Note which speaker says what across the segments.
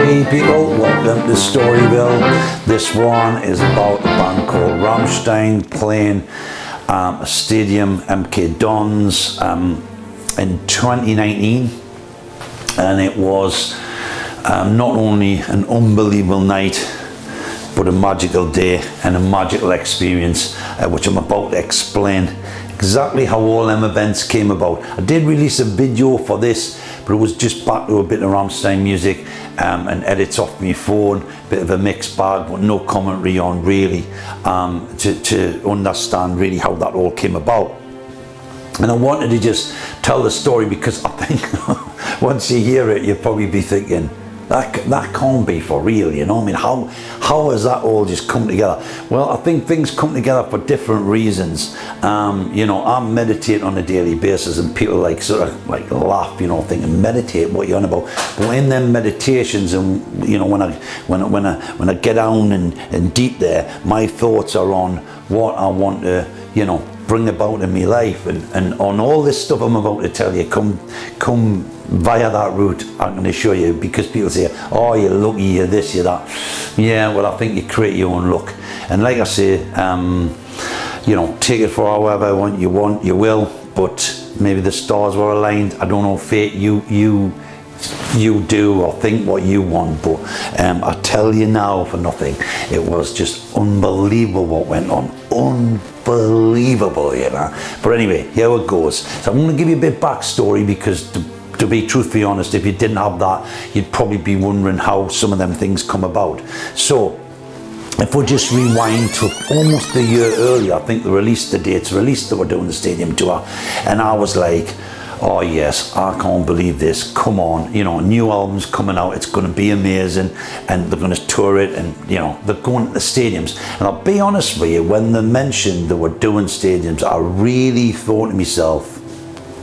Speaker 1: Hey people, welcome to Storyville. This one is about a band called Rammstein playing a stadium, MK Dons, in 2019, and it was not only an unbelievable night but a magical day and a magical experience, which I'm about to explain exactly how all them events came about. I did release a video for this, but it was just back to a bit of Rammstein music and edits off my phone, bit of a mixed bag, but no commentary on really, to understand really how that all came about. And I wanted to just tell the story because I think once you hear it, you'll probably be thinking, that can't be for real, you know. I mean, how has that all just come together? Well, I think things come together for different reasons. You know, I meditate on a daily basis, and people sort of laugh, you know, thinking, meditate, what you on about? But in them meditations, and you know, when I get down and deep there, my thoughts are on what I want to, you know, bring about in my life, and on all this stuff I'm about to tell you, come via that route. I'm going to show you, because people say, oh, you're lucky, you're this, you're that. Yeah, well, I think you create your own luck, and like I say, you know, take it for however you want, you will, but maybe the stars were aligned. I don't know, fate, you do or think what you want, but I tell you now for nothing, it was just unbelievable what went on. Unbelievable, you know. But anyway, here it goes. So I'm going to give you a bit of backstory, because to be truthfully honest, if you didn't have that, you'd probably be wondering how some of them things come about. So if we just rewind to almost a year earlier, I think they released the dates, they were doing the stadium tour, and I was like, oh yes, I can't believe this, come on, you know, new album's coming out, it's going to be amazing, and they're going to tour it, and you know, they're going to the stadiums. And I'll be honest with you, when they mentioned they were doing stadiums, I really thought to myself,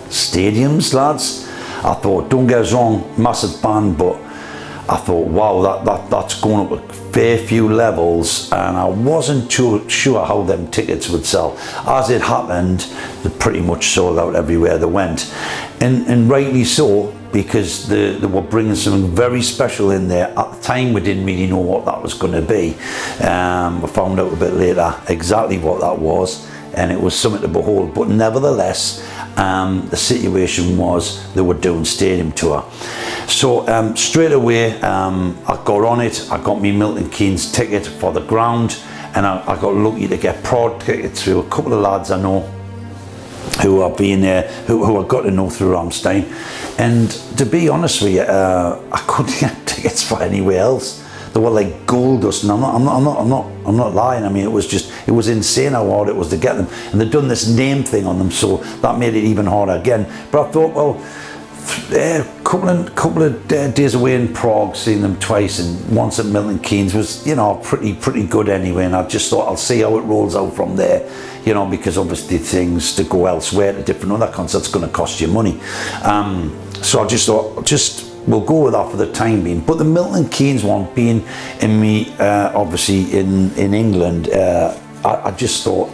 Speaker 1: stadiums, lads? I thought, don't get us wrong, massive band, but I thought, wow, that's going up a fair few levels, and I wasn't too sure how them tickets would sell. As it happened, they pretty much sold out everywhere they went, and rightly so, because they were bringing something very special in there. At the time, we didn't really know what that was going to be. We found out a bit later exactly what that was, and it was something to behold. But nevertheless, the situation was they were doing stadium tour. So straight away, I got on it. I got me Milton Keynes ticket for the ground, and I got lucky to get prod tickets through a couple of lads I know who have been there, who I got to know through Rammstein. And to be honest with you, I couldn't get tickets for anywhere else. They were like gold dust, and I'm not lying. I mean, it was insane how hard it was to get them, and they'd done this name thing on them, so that made it even harder again. But I thought, well, couple of days away in Prague, seeing them twice, and once at Milton Keynes was, you know, pretty good anyway. And I just thought, I'll see how it rolls out from there, you know, because obviously things to go elsewhere to different other concerts going to cost you money. So I just thought, we'll go with that for the time being. But the Milton Keynes one, being in me, obviously in England, I just thought,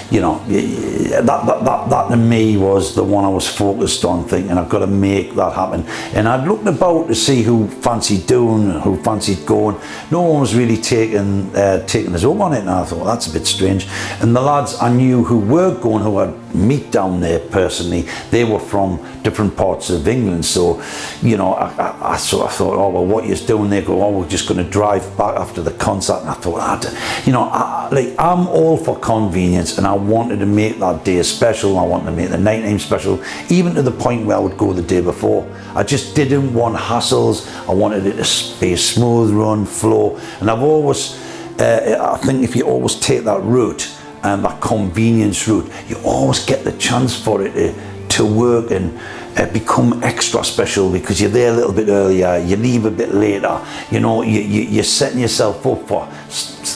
Speaker 1: you know, that to me was the one I was focused on, thinking I've got to make that happen. And I'd looked about to see who fancied doing, who fancied going. No one was really taking us up on it, and I thought, that's a bit strange. And the lads I knew who were going, who I'd meet down there personally, they were from different parts of England. So, you know, I sort of thought, oh, well, what you're doing? They go, oh, we're just going to drive back after the concert. And I thought, you know, I'm all for convenience, and I wanted to make that day special. I wanted to make the night name special, even to the point where I would go the day before. I just didn't want hassles. I wanted it to be a smooth run, flow. And I've always, I think if you always take that route, that convenience route, you always get the chance for it to work and become extra special, because you're there a little bit earlier, you leave a bit later, you know, you're setting yourself up for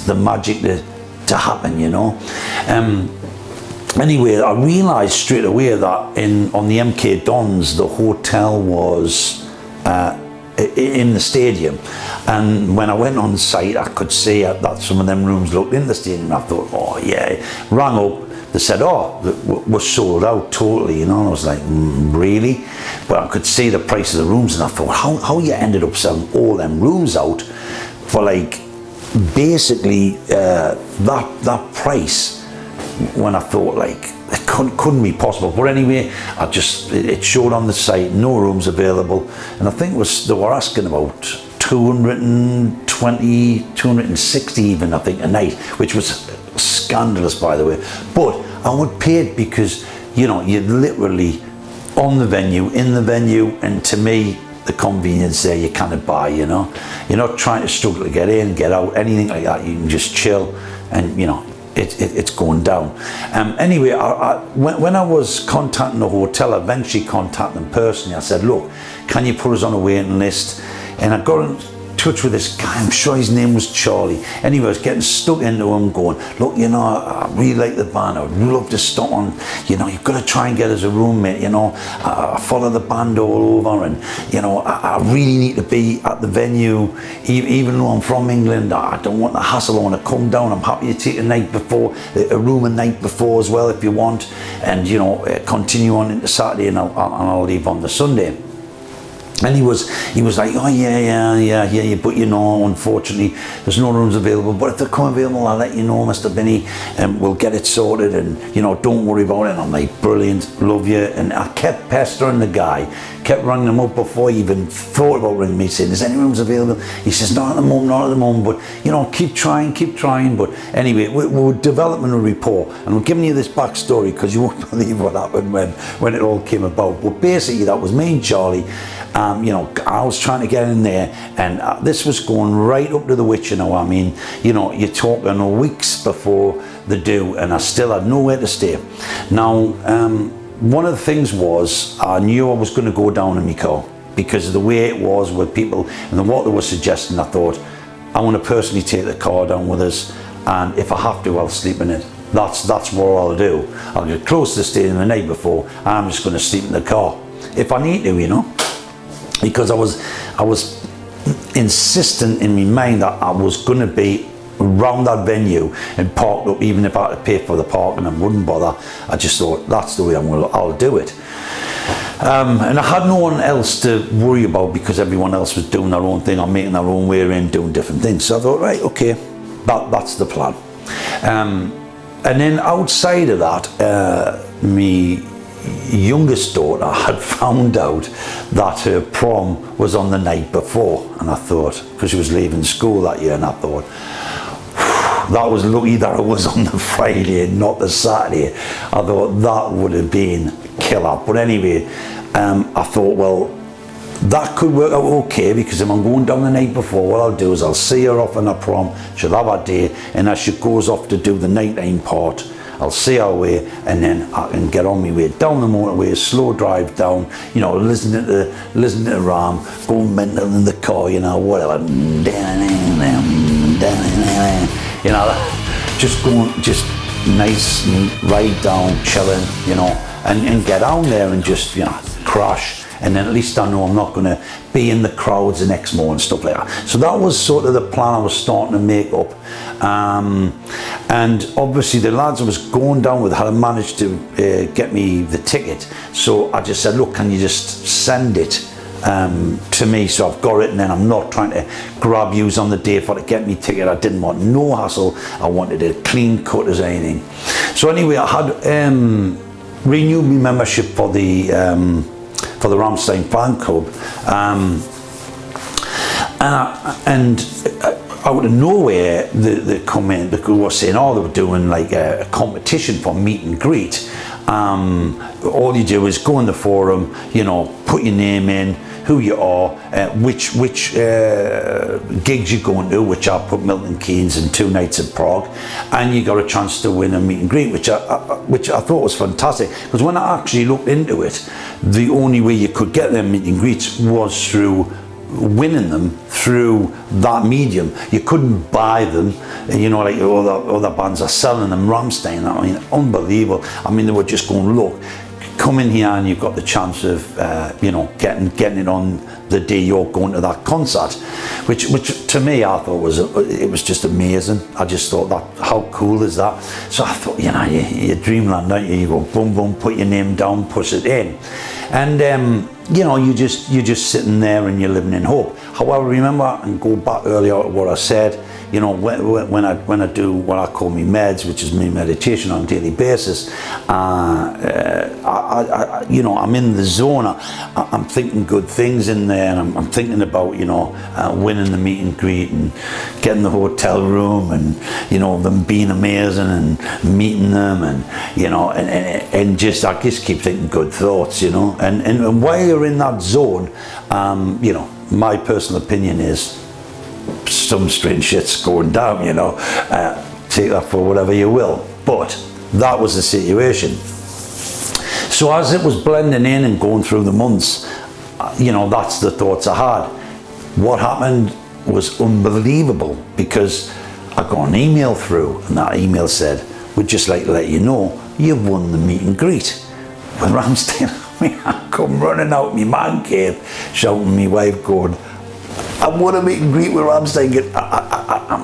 Speaker 1: the magic to happen, you know. Anyway, I realised straight away that on the MK Dons, the hotel was in the stadium, and when I went on site, I could see that some of them rooms looked in the stadium. I thought, oh yeah, rang up, they said, oh, we're sold out totally, and I was like, really? But I could see the price of the rooms, and I thought, how you ended up selling all them rooms out for like basically that price, when I thought like it couldn't be possible. But anyway, it showed on the site, no rooms available, and I think they were asking about 220, 260 even, I think, a night, which was scandalous, by the way. But I would pay it because, you know, you're literally on the venue, in the venue, and to me, the convenience there, you kind of buy, you know. You're not trying to struggle to get in, get out, anything like that. You can just chill, and, you know, it's going down. Anyway, when I was contacting the hotel, I eventually contacted them personally. I said, look, can you put us on a waiting list? And I got in touch with this guy, I'm sure his name was Charlie. Anyway, I was getting stuck into him going, look, you know, I really like the band, I would love to stop on, you know, you've got to try and get us a roommate, you know, I follow the band all over, and, you know, I really need to be at the venue, even though I'm from England, I don't want the hassle, I want to come down, I'm happy to take a night before, a room a night before as well if you want, and, you know, continue on into Saturday, and I'll leave on the Sunday. And he was like, oh yeah, but you know, unfortunately, there's no rooms available. But if they come available, I'll let you know, Mr. Binnie, and we'll get it sorted. And you know, don't worry about it. And I'm like, brilliant, love you. And I kept pestering the guy, kept ringing him up before he even thought about ringing me, saying, is any rooms available? He says, not at the moment, but you know, keep trying. But anyway, we're developing a rapport, and we're giving you this backstory because you won't believe what happened when it all came about. But basically, that was me and Charlie. You know, I was trying to get in there, and this was going right up to the witch, you know. I mean, you know, you're talking weeks before the due, and I still had nowhere to stay. Now, one of the things was, I knew I was going to go down in my car because of the way it was with people and what they were suggesting. I thought, I want to personally take the car down with us, and if I have to, I'll sleep in it. That's what I'll do. I'll get close to staying the night before, and I'm just going to sleep in the car if I need to, you know. Because I was insistent in my mind that I was going to be around that venue and parked up, even if I had to pay for the parking, I wouldn't bother. I just thought, that's the way I'll do it. And I had no one else to worry about because everyone else was doing their own thing or making their own way in, doing different things. So I thought, right, okay, that's the plan. And then outside of that, me youngest daughter had found out that her prom was on the night before, and I thought, because she was leaving school that year, and I thought, that was lucky that it was on the Friday and not the Saturday. I thought that would have been killer. But anyway, I thought, well, that could work out okay, because if I'm going down the night before, what I'll do is I'll see her off on her prom, she'll have her day, and as she goes off to do the nighttime part, I'll see her way, and then I can get on my way down the motorway, slow drive down, you know, listening to Ram, going mental in the car, you know, whatever, you know, just nice and ride down, chilling, you know, and get down there and just, you know, crash. And then at least I know I'm not going to be in the crowds the next morning and stuff like that. So that was sort of the plan I was starting to make up. And obviously the lads I was going down with had managed to get me the ticket. So I just said, look, can you just send it to me, so I've got it, and then I'm not trying to grab yous on the day for to get me ticket. I didn't want no hassle. I wanted a clean cut as anything. So anyway, I had renewed my membership for the Rammstein fan club, and out of nowhere they come in because we were saying, oh, they were doing like a competition for meet and greet. All you do is go in the forum, you know, put your name in, who you are, which gigs you're going to, which I put Milton Keynes and 2 nights in Prague, and you got a chance to win a meet and greet, which I thought was fantastic, because when I actually looked into it, the only way you could get them meet and greets was through winning them through that medium. You couldn't buy them, you know, like other bands are selling them. Rammstein, I mean, unbelievable. I mean, they were just going, look, come in here and you've got the chance of, you know, getting it on the day you're going to that concert, which to me I thought it was just amazing. I just thought, that how cool is that? So I thought, you know, you're dreamland, don't you? You go boom boom, put your name down, push it in, and you know, you're just sitting there and you're living in hope. However, remember, and go back earlier to what I said, you know, when I do what I call me meds, which is me meditation on a daily basis, you know, I'm in the zone. I'm thinking good things in there, and I'm thinking about, you know, winning the meet and greet and getting the hotel room, and, you know, them being amazing and meeting them, and, you know, and just, I just keep thinking good thoughts, you know, and while you're in that zone, you know, my personal opinion is some strange shit's going down, you know. Take that for whatever you will, but that was the situation. So as it was blending in and going through the months, you know, that's the thoughts I had. What happened was unbelievable, because I got an email through, and that email said, "We'd just like to let you know you've won the meet and greet with Rammstein." I come running out my man cave, shouting my wife, going, "I want to meet and greet with Rammstein."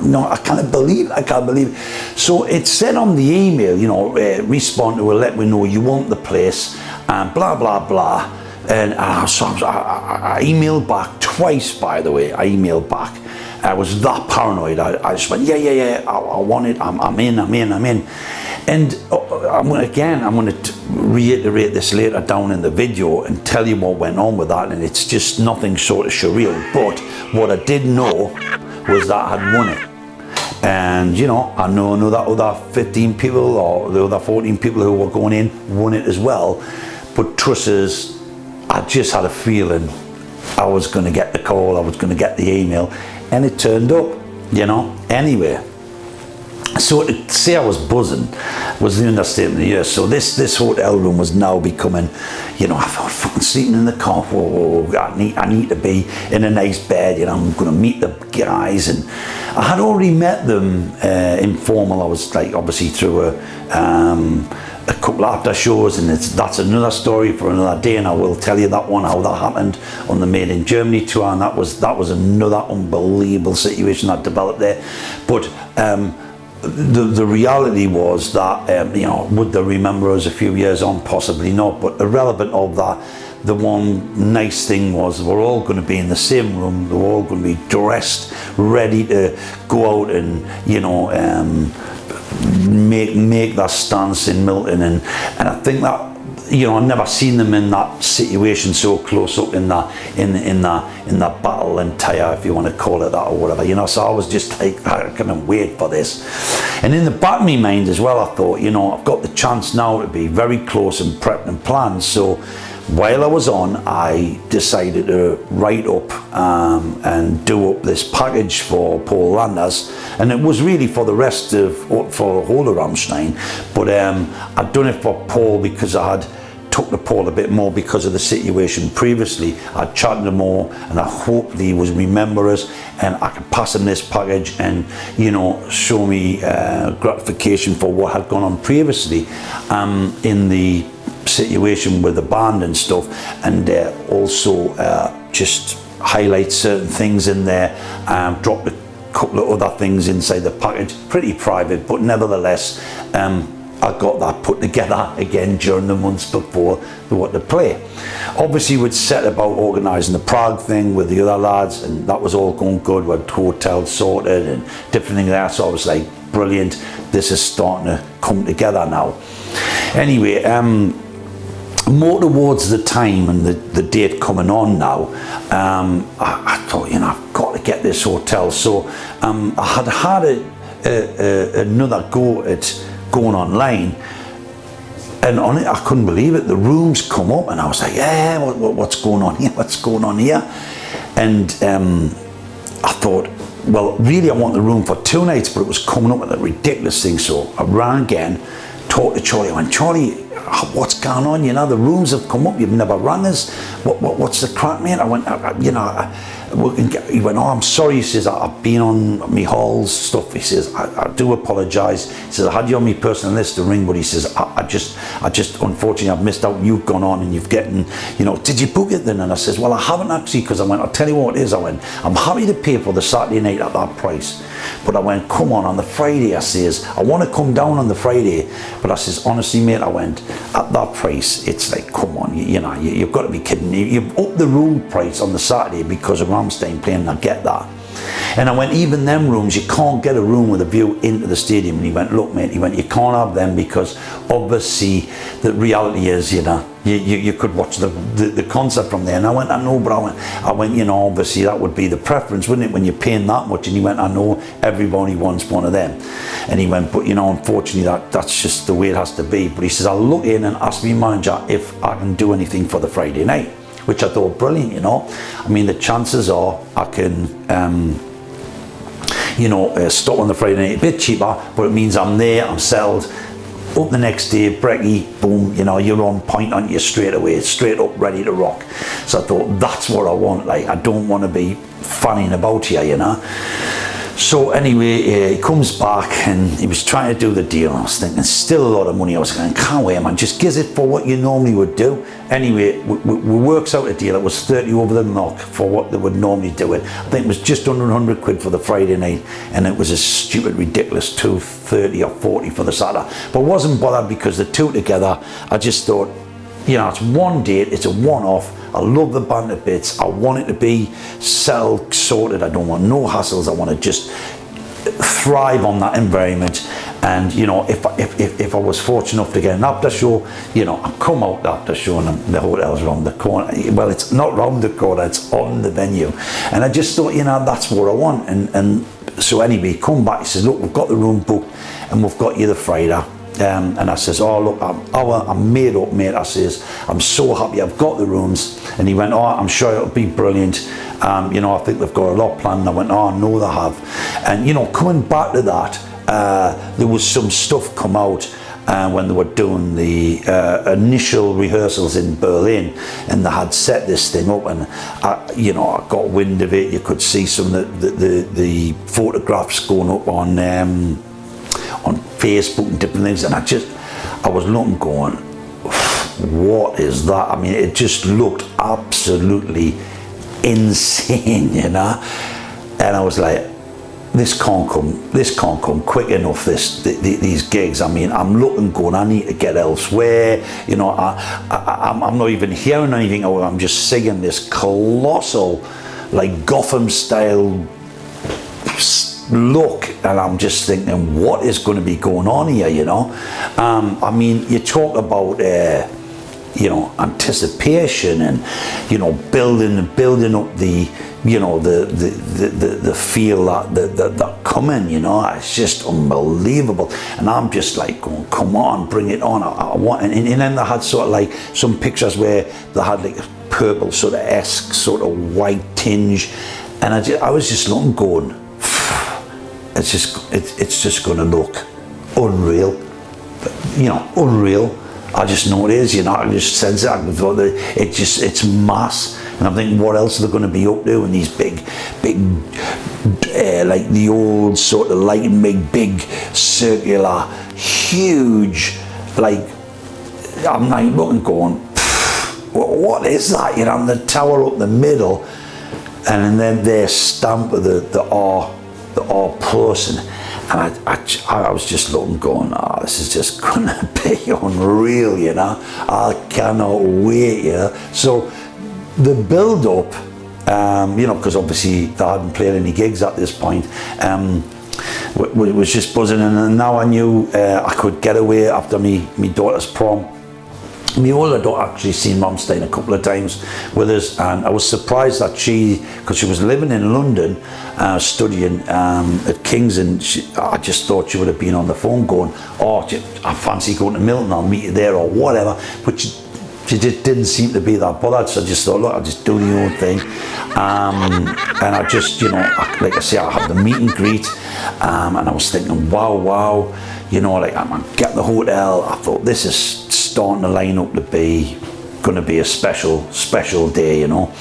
Speaker 1: No, I can't believe it. So it said on the email, you know, respond to it, let me know you want the place, and blah blah blah. And so I emailed back twice, by the way. I emailed back. I was that paranoid. I just went, yeah, I want it. I'm in. And I'm going to reiterate this later down in the video and tell you what went on with that, and it's just nothing short of surreal. But what I did know was that I had won it. And, you know, I know that other 15 people or the other 14 people who were going in won it as well. But trust us, I just had a feeling I was going to get the call, I was going to get the email, and it turned up, you know. Anyway, so to say I was buzzing was the understatement of the year. So this hotel room was now becoming, you know, I thought, fucking sleeping in the car. Whoa, I need to be in a nice bed. You know, I'm going to meet the guys, and I had already met them informal. I was like, obviously through a couple of after shows, and that's another story for another day, and I will tell you that one, how that happened on the Made in Germany tour, and that was another unbelievable situation that developed there. But the reality was that, you know, would they remember us a few years on? Possibly not, but irrelevant of that, the one nice thing was we're all going to be in the same room, we're all going to be dressed, ready to go out and, you know, make that stance in Milton, and I think that, you know, I've never seen them in that situation so close up in that battle and tire, if you want to call it that or whatever, you know. So I was just like, I can't wait for this. And in the back of my mind as well, I thought, you know, I've got the chance now to be very close and prepped and planned. So while I was on, I decided to write up and do up this package for Paul Landers, and it was really for the rest of, for the whole of Rammstein, but I'd done it for Paul because I had took to Paul a bit more because of the situation previously. I'd chatted to him more, and I hoped he would remember us, and I could pass him this package and, you know, show me gratification for what had gone on previously in the situation with the band and stuff, and also just highlight certain things in there, drop a couple of other things inside the package, pretty private, but nevertheless I got that put together again during the months before they were to play. Obviously we'd set about organising the Prague thing with the other lads, and that was all going good. We had hotels sorted and different things there, so I was like, brilliant, this is starting to come together now. Anyway, more towards the time and the date coming on now, I thought, you know, I've got to get this hotel. So I had another go at going online, and on it I couldn't believe it. The rooms come up, and I was like, yeah, what's going on here? What's going on here? And I thought, well, really I want the room for 2 nights, but it was coming up with a ridiculous thing. So I ran again, talked to Charlie. I went, Charlie, what's going on? You know, the rooms have come up, you've never rang us. What's the crack, mate? I went, he went, oh, I'm sorry. He says, I've been on me halls stuff. He says, I do apologise. He says, I had you on my personal list to ring, but he says, I just unfortunately I've missed out. You've gone on and you've getting, did you book it then? And I says, well, I haven't actually, because I went, I'll tell you what it is. I went, I'm happy to pay for the Saturday night at that price, but I went, come on the Friday. I says, I want to come down on the Friday, but I says, honestly, mate, I went, at that price, it's like, come on, you've got to be kidding me. You've upped the room price on the Saturday because of Rammstein playing. I get that. And I went, even them rooms, you can't get a room with a view into the stadium. And he went, look, mate, he went, you can't have them because obviously the reality is, you could watch the concert from there. And I went, I know, but I went, obviously that would be the preference, wouldn't it, when you're paying that much? And he went, I know, everybody wants one of them. And he went, but unfortunately that's just the way it has to be. But he says, I'll look in and ask me manager if I can do anything for the Friday night, which I thought brilliant, I mean, the chances are I can, stop on the Friday night a bit cheaper, but it means I'm there, I'm settled. Up the next day, brekkie, boom, you're on point, aren't you, straight away, straight up, ready to rock. So I thought, that's what I want. Like, I don't want to be fanning about here, So anyway, he comes back and he was trying to do the deal. I was thinking, still a lot of money. I was going, can't wait, man, just give it for what you normally would do. Anyway, we works out a deal. It was 30 over the knock for what they would normally do it. I think it was just under 100 quid for the Friday night, and it was a stupid, ridiculous 230 or 40 for the Saturday. But I wasn't bothered because the two together, I just thought, it's one date, it's a one-off. I love the band to bits. I want it to be sorted. I don't want no hassles. I want to just thrive on that environment. And if I was fortunate enough to get an after show, I come out the after show and the hotel's round the corner. Well, it's not round the corner, it's on the venue. And I just thought, that's what I want. And so anyway, come back. He says, look, we've got the room booked and we've got you the Friday. And I says, oh look, I'm made up, mate. I says, I'm so happy I've got the rooms. And he went, oh, I'm sure it'll be brilliant. I think they've got a lot planned. I went, oh, I know they have. And coming back to that, there was some stuff come out when they were doing the initial rehearsals in Berlin, and they had set this thing up, and I got wind of it. You could see some of the photographs going up on Facebook and different things, and I was looking going, what is that? I mean, it just looked absolutely insane, and I was like, this can't come quick enough, these gigs. I mean, I'm looking going, I need to get elsewhere, I'm not even hearing anything. I'm just singing this colossal, like Gotham style look, and I'm just thinking, what is going to be going on here? I mean, you talk about anticipation and building up the the feel that coming, it's just unbelievable. And I'm just like going, come on, bring it on. I want, and then they had sort of like some pictures where they had like a purple sort of esque sort of white tinge, and I was just looking going, it's just going to look unreal, unreal. I just know it is, I just sense it. It's mass, and I'm thinking, what else are they going to be up to? And these big, like the old sort of light and big circular, huge, like, I'm like looking, going, what is that? And the tower up the middle, and then their stamp of the R plus, and I was just looking, going, this is just gonna be unreal, I cannot wait, So the build up, because obviously they hadn't played any gigs at this point, was just buzzing, and now I knew I could get away after me daughter's prom. My older daughter actually seen Rammstein a couple of times with us, and I was surprised that because she was living in London, studying at King's, and I just thought she would have been on the phone going, I fancy going to Milton, I'll meet you there or whatever, but she just didn't seem to be that bothered. So I just thought, look, I'll just do the own thing, and I just, like I say, I had the meet and greet, and I was thinking, wow, like I'm getting the hotel. I thought, this is starting to line up to be going to be a special day, you know.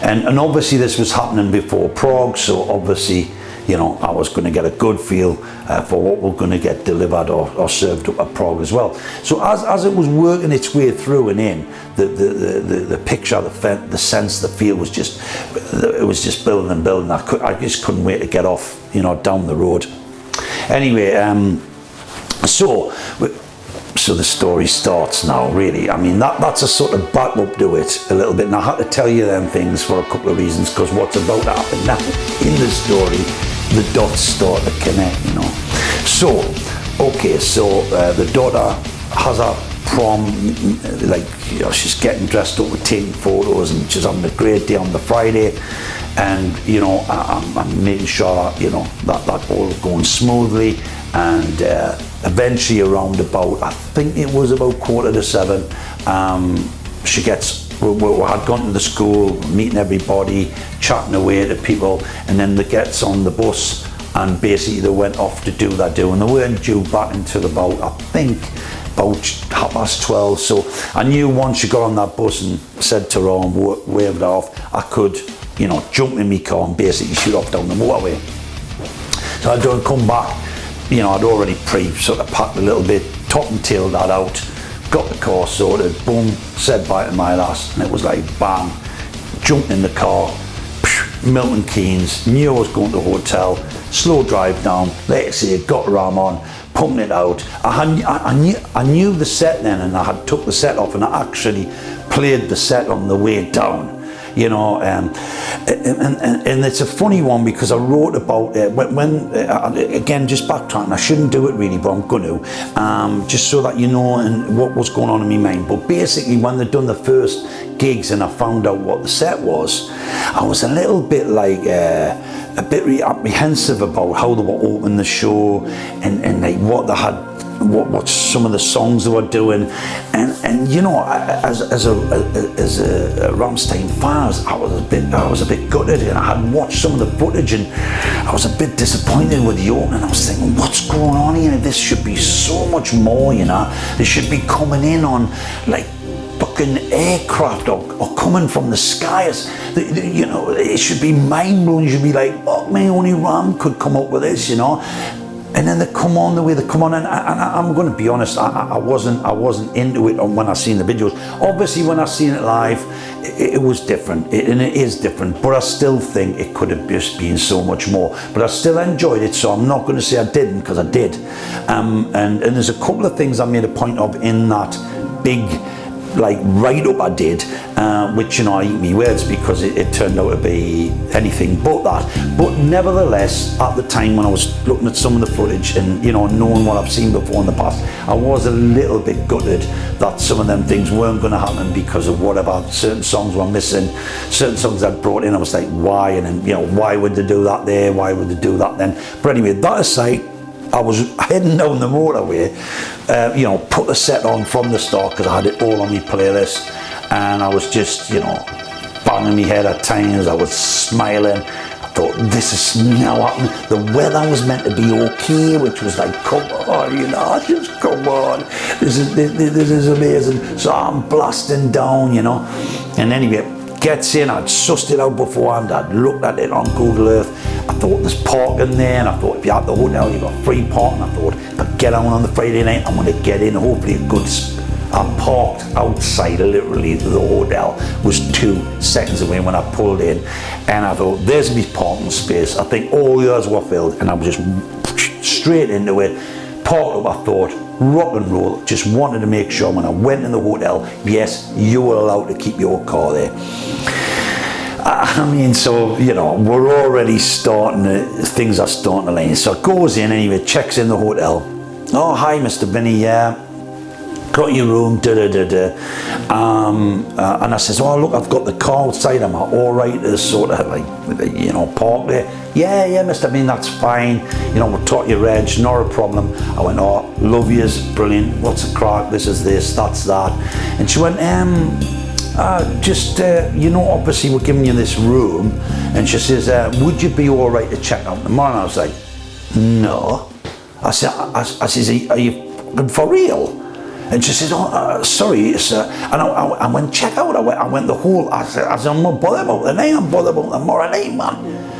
Speaker 1: And obviously this was happening before Prague, so obviously, you know, I was going to get a good feel for what we're going to get delivered or served up at Prague as well. So as it was working its way through and in, the picture, the sense, the feel was just, it was just building and building. I just couldn't wait to get off, you know, down the road. Anyway, so the story starts now, really. I mean, that's a sort of back up to it a little bit. And I had to tell you them things for a couple of reasons, because what's about to happen now in the story, the dots start to connect, you know. So, okay, so the daughter has a prom, like, you know, she's getting dressed up, with taking photos, and she's having a great day on the Friday. And, you know, I'm making sure, you know, that all is going smoothly. And eventually around about, I think it was about 7:15, she gets, we had gone to the school, meeting everybody, chatting away to people, and then they gets on the bus, and basically they went off to do their do, and they weren't due back until about, I think, about 12:30. So I knew once she got on that bus and said to her and waved off, I could, you know, jump in my car and basically shoot off down the motorway. So I don't come back. You know, I'd already sort of packed a little bit, top and tailed that out, got the car sorted, boom, said bye to my lass, and it was like bang, jumped in the car, Milton Keynes, knew I was going to the hotel, slow drive down, let's see, got Ram on, pumping it out. I knew the set then, and I had took the set off, and I actually played the set on the way down. You know, and it's a funny one, because I wrote about it when again, just backtracking, I shouldn't do it really, but I'm going to, just so that you know and what was going on in my mind. But basically, when they'd done the first gigs and I found out what the set was, I was a little bit like a bit apprehensive about how they were opening the show, and like what they had, what some of the songs they were doing, and you know, as a Rammstein fan, I was a bit gutted, and I had watched some of the footage, and I was a bit disappointed with the opening. I was thinking, what's going on here? This should be so much more, you know. They should be coming in on like fucking aircraft or coming from the skies. You know, it should be mind blowing. You should be like, oh man, only Ram could come up with this, you know. And then they come on the way they come on, and I'm going to be honest, I wasn't into it when I seen the videos. Obviously, when I seen it live, it was different, and it is different. But I still think it could have just been so much more. But I still enjoyed it, so I'm not going to say I didn't, because I did. And there's a couple of things I made a point of in that big, like, write-up I did, which, you know, I eat me words, because it turned out to be anything but that. But nevertheless, at the time when I was looking at some of the footage and, you know, knowing what I've seen before in the past, I was a little bit gutted that some of them things weren't going to happen because of whatever. Certain songs were missing, certain songs I'd brought in, I was like, why? And then, you know, why would they do that there? Why would they do that then? But anyway, that aside, I was heading down the motorway, you know, put the set on from the start, because I had it all on my playlist, and I was just, you know, banging my head at times. I was smiling. I thought, this is now happening. The weather was meant to be okay, which was like, come on, you know, just come on. This is amazing. So I'm blasting down, you know. And anyway, gets in, I'd sussed it out beforehand, I'd looked at it on Google Earth. I thought there's parking there, and I thought if you're at the hotel, you've got free parking. I thought if I get on the Friday night, I'm going to get in, hopefully a good I parked outside, literally, the hotel was 2 seconds away when I pulled in, and I thought, there's my parking space. I think all the others were filled, and I was just straight into it, parked up, I thought, rock and roll. Just wanted to make sure when I went in the hotel, yes, you were allowed to keep your car there. I mean, so, you know, we're already things are starting to line. So it goes in anyway, checks in the hotel. Oh, hi, Mr. Binnie, yeah. Got your room, and I says, oh, look, I've got the car outside. Am I all right to sort of, like, you know, park there? Yeah, Mr. Binnie, that's fine. You know, we'll talk your reg, not a problem. I went, oh, love yous, brilliant. What's the crack? This is this, that's that. And she went, you know, obviously we're giving you this room. And she says, would you be all right to check out tomorrow? And I was like, no. I says, are you for real? And she says, oh, sorry, sir. And I went, check out. I went the whole, I said, I'm not bothered about the name, I'm bothered about the moral name, man.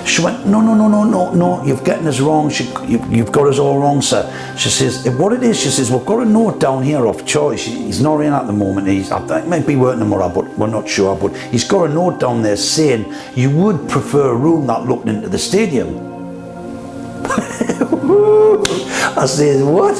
Speaker 1: She went, no, you've getting us wrong. You've got us all wrong, sir. She says, what it is, she says, we've got a note down here of Charlie. He's not in at the moment. I think he might be working tomorrow, but we're not sure. But he's got a note down there saying you would prefer a room that looked into the stadium. I said, what?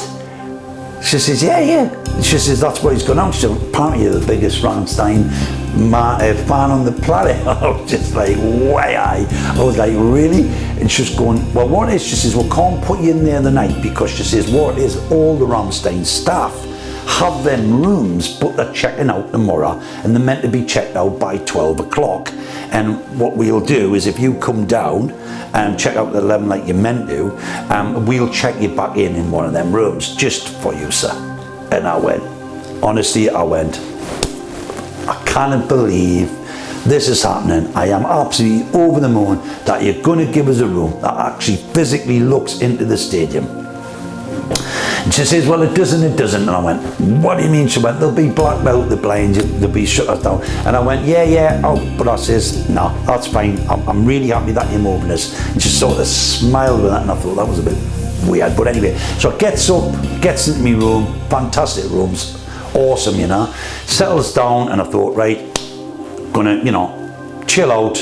Speaker 1: She says, yeah. She says, that's what he's gone out. She said, apparently you're the biggest Rammstein fan on the planet. I was just like, way I was like, really? And she's going, well, what is? She says, well, can't put you in there the night, because she says, what is, all the Rammstein staff have them rooms, but they're checking out tomorrow, and they're meant to be checked out by 12 o'clock. And what we'll do is, if you come down and check out at 11 like you're meant to, we'll check you back in one of them rooms just for you, sir. And I went, honestly, I cannot believe this is happening. I am absolutely over the moon that you're going to give us a room that actually physically looks into the stadium. And she says, well, it doesn't. And I went, what do you mean? She went, they'll be blacked out, the blinds, they'll be shut us down. And I went, yeah. Oh, but I says, no, that's fine. I'm really happy that you're moving us. And she sort of smiled with that, and I thought that was a bit weird. But anyway, so it gets up, gets into my room, fantastic rooms, awesome, you know, settles down, and I thought, right, gonna, you know, chill out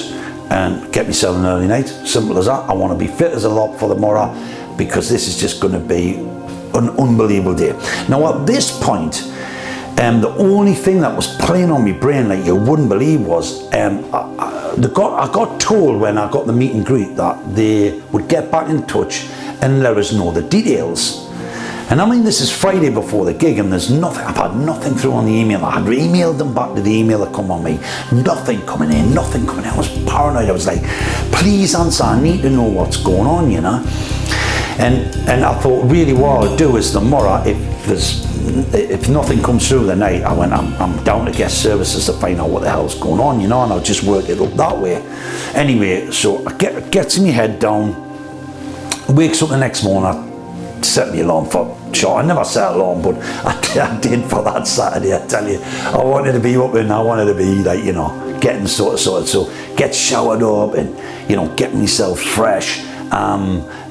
Speaker 1: and get myself an early night. Simple as that. I want to be fit as a lot for tomorrow, because this is just going to be an unbelievable day. Now at this point, the only thing that was playing on my brain, like you wouldn't believe, was I got told when I got the meet and greet that they would get back in touch and let us know the details. And I mean, this is Friday before the gig, and there's nothing. I've had nothing through on the email. I had emailed them back to the email that come on me. Nothing coming in. I was paranoid. I was like, please answer. I need to know what's going on, you know. And I thought, really, what I'll do is tomorrow, if nothing comes through the night, I went, I'm down to guest services to find out what the hell's going on, you know, and I'll just work it up that way. Anyway, so I gets my head down, wakes up the next morning, I set my alarm for sure. I never set alarm, but I did for that Saturday, I tell you. I wanted to be up, and I wanted to be like, you know, getting sorted. So get showered up and, you know, get myself fresh.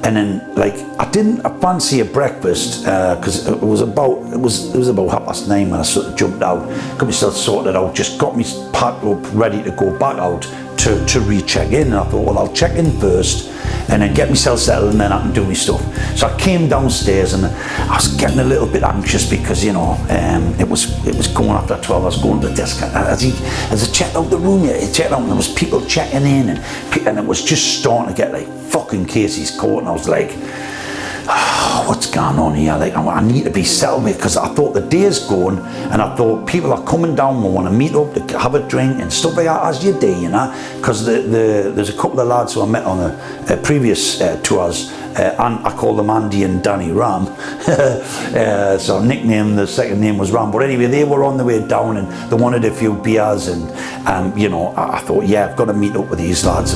Speaker 1: And then, like, I didn't fancy a breakfast because it was about 9:30 when I sort of jumped out, got myself sorted out, just got me packed up, ready to go back out to recheck in. And I thought, well, I'll check in first and then get myself settled, and then I can do my stuff. So I came downstairs, and I was getting a little bit anxious because, you know, it was going after 12. I was going to the desk. As I checked out the room, and there was people checking in, and it was just starting to get like fucking Casey's court, and I was like, oh, what's going on here? Like, I need to be settled with, because I thought the day's going, and I thought people are coming down, we want to meet up to have a drink and stuff like that, as you do, you know, because there's a couple of lads who I met on the previous tours, and I call them Andy and Danny Ram. So nickname, the second name was Ram. But anyway, they were on the way down, and they wanted a few beers, and you know, I thought, yeah, I've got to meet up with these lads,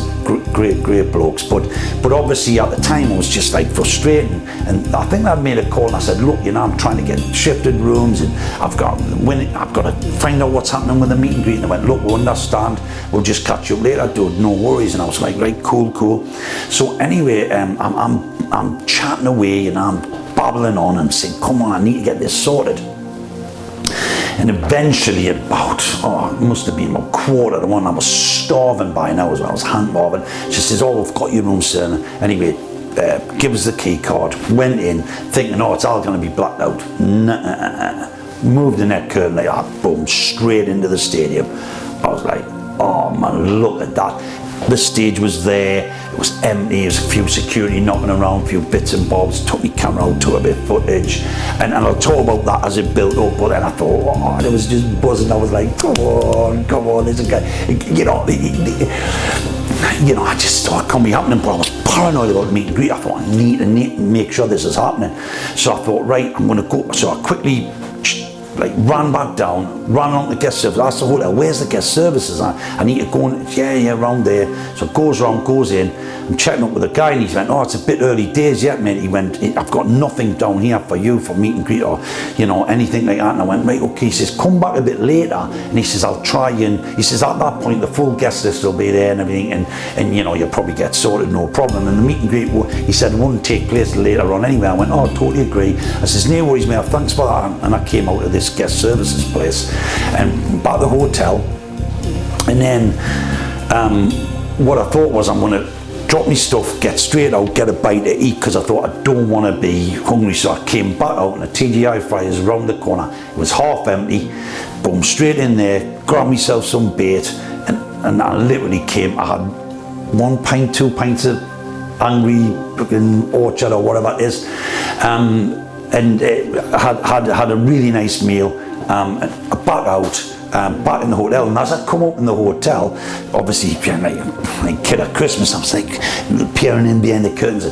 Speaker 1: great blokes. But obviously at the time I was just like frustrating, and I think I made a call, and I said, look, you know, I'm trying to get shifted rooms, and I've got to find out what's happening with the meet and greet. And they went, look, we understand, we'll just catch you up later, dude, no worries. And I was like, right, cool. So anyway, I'm chatting away, and I'm babbling on and saying, come on, I need to get this sorted. And eventually it must have been about 1:15. I was starving by now as well. I was hand-bobbing. She says, oh, I've got your room, sir. Anyway, give us the key card. Went in thinking, oh, it's all going to be blacked out. Moved the net curtain like that, boom, straight into the stadium. I was like, oh man, look at that. The stage was there, it was empty, there was a few security knocking around, a few bits and bobs, took my camera out, took a bit of footage, and I'll talk about that as it built up. But then I thought, oh, it was just buzzing. I was like, come on, there's a guy, you know, I just thought it can't be happening, but I was paranoid about the meet and greet. I thought, I need to make sure this is happening. So I thought, right, I'm going to go. So I quickly like ran back down, ran on the guest service, asked the hotel, where's the guest services? I need to go and, yeah, around there. So goes round, goes in, I'm checking up with the guy, and he went, oh, it's a bit early days yet, mate. He went, I've got nothing down here for you for meet and greet or, you know, anything like that. And I went, right, okay. He says, come back a bit later. And he says, I'll try, and he says, at that point, the full guest list will be there and everything, and you know, you'll probably get sorted, no problem. And the meet and greet, he said, wouldn't take place later on anyway. I went, oh, totally agree. I says, no worries, mate, thanks for that. And I came out of this guest services place and back to the hotel. And then what I thought was, I'm going to drop my stuff, get straight out, get a bite to eat, because I thought I don't want to be hungry. So I came back out, and the TGI Fridays around the corner. It was half empty. Boom, straight in there, grabbed myself some bait, and I literally came. I had 1 pint, 2 pints of Angry fucking Orchard or whatever it is, and had a really nice meal. Back out. Back in the hotel, and as I come up in the hotel, obviously like kid at Christmas, I was like peering in behind the curtains.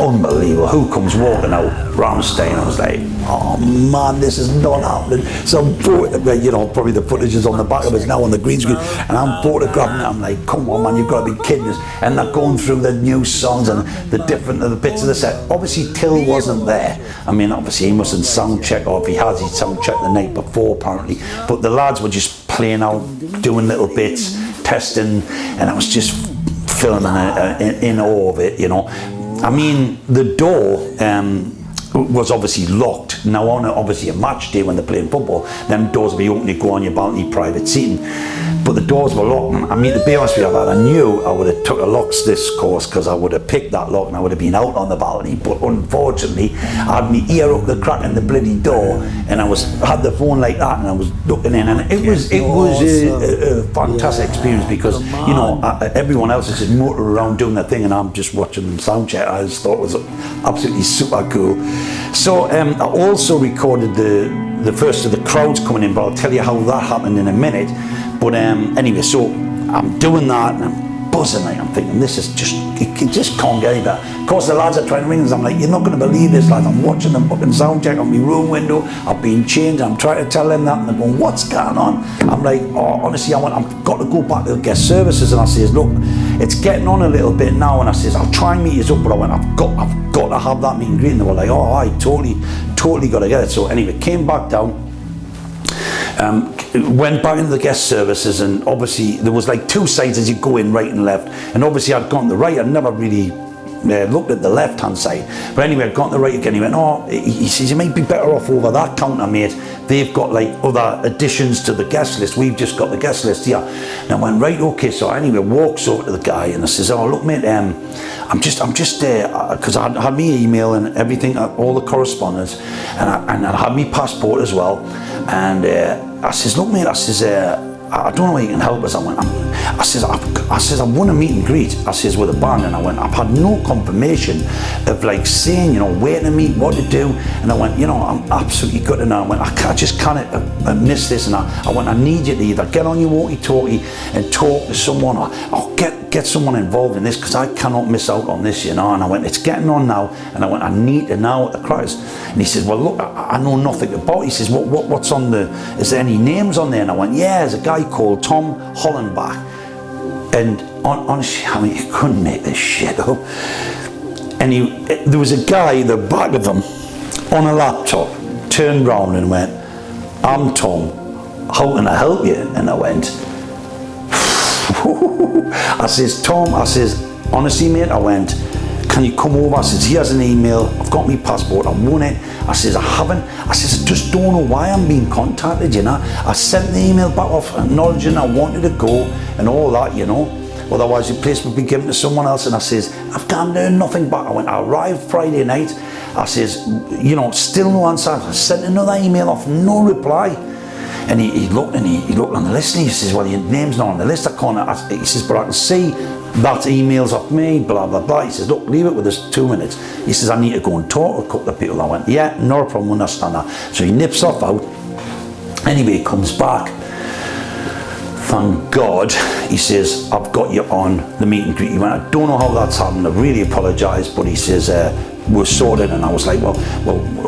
Speaker 1: Unbelievable. Who comes walking out? Rammstein. I was like, oh man, this is not happening. So I'm, you know, probably the footage is on the back of us now on the green screen, and I'm photographing it. I'm like, come on man, you've got to be kidding us. And they're going through the new songs and the different the bits of the set. Obviously Till wasn't there. I mean, obviously he mustn't sound check, or if he has, he'd sound check the night before apparently. But the lads were just playing out, doing little bits, testing, and I was just filming in awe of it, you know. I mean, the door was obviously locked. Now on obviously a match day when they're playing football, them doors will be open, you go on your balcony, private seating. But the doors were locked. I mean, to be honest with you, I knew I would have took a locks this course, because I would have picked that lock and I would have been out on the balcony. But unfortunately, I had my ear up the crack in the bloody door, and I had the phone like that, and I was looking in, and it was a fantastic experience, because you know, everyone else is just motoring around doing their thing, and I'm just watching them sound check. I just thought it was absolutely super cool. So I also recorded the first of the crowds coming in, but I'll tell you how that happened in a minute. But anyway, so I'm doing that, and I'm buzzing, like, I'm thinking, this is just, it just can't get any better. Of course, the lads are trying to ring us. I'm like, you're not going to believe this, lads. I'm watching them fucking sound check on my room window. I've been changed. I'm trying to tell them that, and they're going, what's going on? I'm like, oh, honestly, I've got to go back to the guest services. And I says, look, it's getting on a little bit now. And I says, I'll try and meet you up. But I went, I've got to have that meet and greet. And they were like, oh, I totally got to get it. So anyway, came back down. Went back into the guest services, and obviously there was like 2 sides as you go in, right and left, and obviously I'd gone to the right. I'd never really looked at the left hand side, but anyway, I'd gone to the right again. He went, oh, he says, you might be better off over that counter, mate. They've got like other additions to the guest list. We've just got the guest list here. And I went, right, okay. So anyway, walks over to the guy, and I says, oh, look, mate, I'm just there because I had my email and everything, all the correspondence, and I had my passport as well. And I says, look, mate, I says, I don't know how you can help us. I says, I want a meet and greet. I says, with a band. And I went, I've had no confirmation of like saying, you know, where to meet, what to do. And I went, you know, I'm absolutely gutted now. I went, I just can't miss this. And I went, I need you to either get on your walkie-talkie and talk to someone, or get someone involved in this, because I cannot miss out on this, you know. And I went, it's getting on now. And I went, I need to know what the crowd is. And he says, well, look, I know nothing about it. He says, what's on is there any names on there? And I went, yeah, there's a guy called Tom Hollenbach. And honestly, I mean, you couldn't make this shit up. And there was a guy in the back of him on a laptop, turned round and went, I'm Tom, how can I help you? And I went, I says, Tom, I says, honestly, mate, I went, can you come over? I says, here's an email, I've got my passport, I won it. I says, I haven't. I says, I just don't know why I'm being contacted, you know. I sent the email back off acknowledging I wanted to go and all that, you know. Otherwise the place would be given to someone else. And I says, I've damn near nothing back. I went, I arrived Friday night. I says, you know, still no answer. I sent another email off, no reply. And he looked on the list, and he says, well, your name's not on the list. I can't. He says, but I can see that email's off me, blah, blah, blah. He says, look, leave it with us 2 minutes. He says, I need to go and talk to a couple of people. I went, yeah, no problem, understand that. So he nips off out. Anyway, he comes back. Thank God. He says, I've got you on the meet and greet. He went, I don't know how that's happened. I really apologise. But he says, we're sorted, and I was like, well,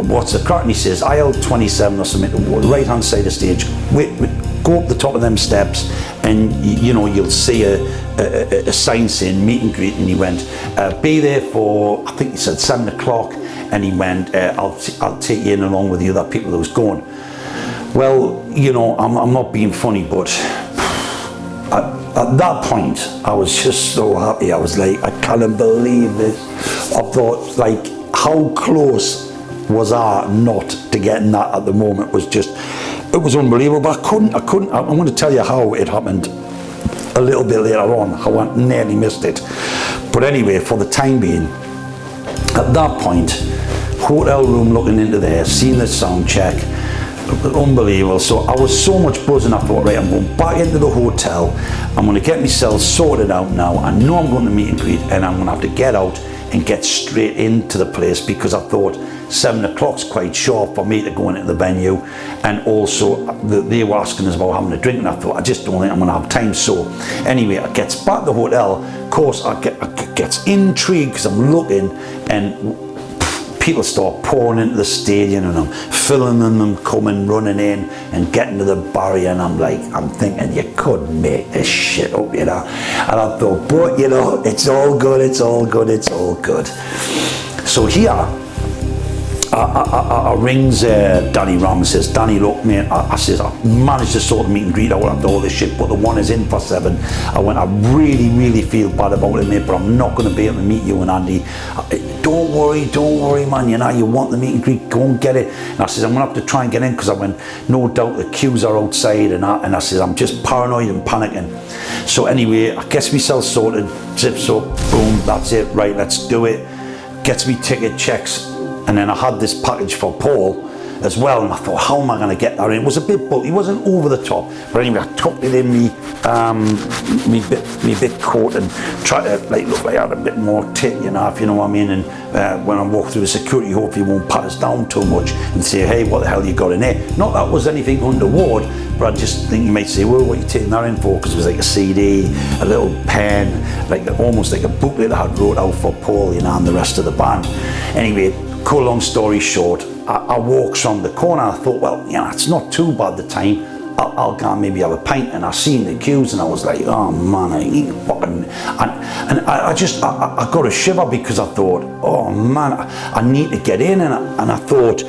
Speaker 1: what's the crack? And he says, aisle 27 or something, right hand side of the stage. Wait, go up the top of them steps, and you know, you'll see a sign saying meet and greet. And he went, be there for, I think he said 7 o'clock. And he went, I'll take you in along with the other people who was going. Well, you know, I'm not being funny, but at that point, I was just so happy. I was like, I can't believe this. I thought, like, how close was I not to getting that at the moment was just, it was unbelievable. But I couldn't, I'm going to tell you how it happened a little bit later on, how I nearly missed it. But anyway, for the time being, at that point, hotel room looking into there, seeing the sound check, unbelievable. So I was so much buzzing, I thought, right, I'm going back into the hotel, I'm going to get myself sorted out now, I know I'm going to meet and greet, and I'm going to have to get out and get straight into the place, because I thought 7 o'clock's quite sharp for me to go into the venue, and also they were asking us about having a drink, and I thought, I just don't think I'm going to have time. So anyway, I gets back to the hotel, of course I gets intrigued because I'm looking, and people start pouring into the stadium, and I'm filming them coming running in and getting to the barrier, and I'm thinking, you couldn't make this shit up, you know. And I thought, but you know, it's all good, it's all good, it's all good. So here, I rings Danny Ram and says, Danny, look mate, I says, I managed to sort of meet and greet out after all this shit, but the one is in for 7. I went, I really feel bad about it, mate, but I'm not going to be able to meet you and Andy. Don't worry, man, you know, you want the meet and greet, go and get it. And I says, I'm going to have to try and get in, because I went, no doubt the queues are outside, and I says, I'm just paranoid and panicking. So anyway, I gets myself sorted, zips up, boom, that's it, right, let's do it. Gets me ticket checks. And then I had this package for Paul as well, and I thought, how am I going to get that in? It was a bit bulky, it wasn't over the top, but anyway, I tucked it in me bit coat and tried to like look like I had a bit more tit, you know, if you know what I mean. And when I walk through the security, hopefully he won't pat us down too much and say, hey, what the hell you got in there? Not that was anything untoward, but I just think you might say, well, what are you taking that in for? Because it was like a CD, a little pen, like almost like a booklet I had wrote out for Paul, you know, and the rest of the band. Anyway, cut a long story short, I walks around the corner. I thought, well, you know, it's not too bad the time. I'll go and maybe have a pint. And I seen the queues, and I was like, oh man, I ain't fucking. And I got a shiver, because I thought, oh man, I need to get in. And I thought,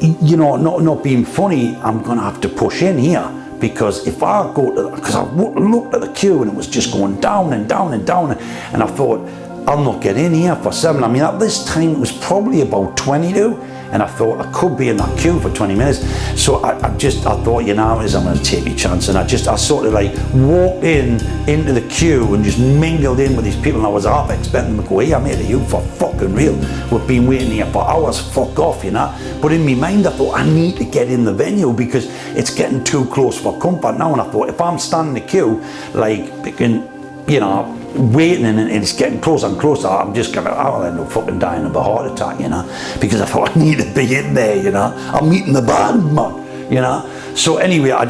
Speaker 1: you know, not being funny, I'm gonna have to push in here, because if I go to, because I looked at the queue and it was just going down and down and down, and I thought, I'll not get in here for 7. I mean, at this time it was probably about 22, and I thought I could be in that queue for 20 minutes. So I thought, you know, I'm going to take my chance, and I sort of like walked into the queue and just mingled in with these people, and I was half expecting them to go, hey, I'm here to you for fucking real. We've been waiting here for hours, fuck off, you know. But in my mind I thought, I need to get in the venue, because it's getting too close for comfort now. And I thought, if I'm standing in the queue, like picking, you know, waiting and it's getting closer and closer, I'll end up fucking dying of a heart attack, you know, because I thought I need to be in there, you know. I'm meeting the band, man, you know. So anyway, I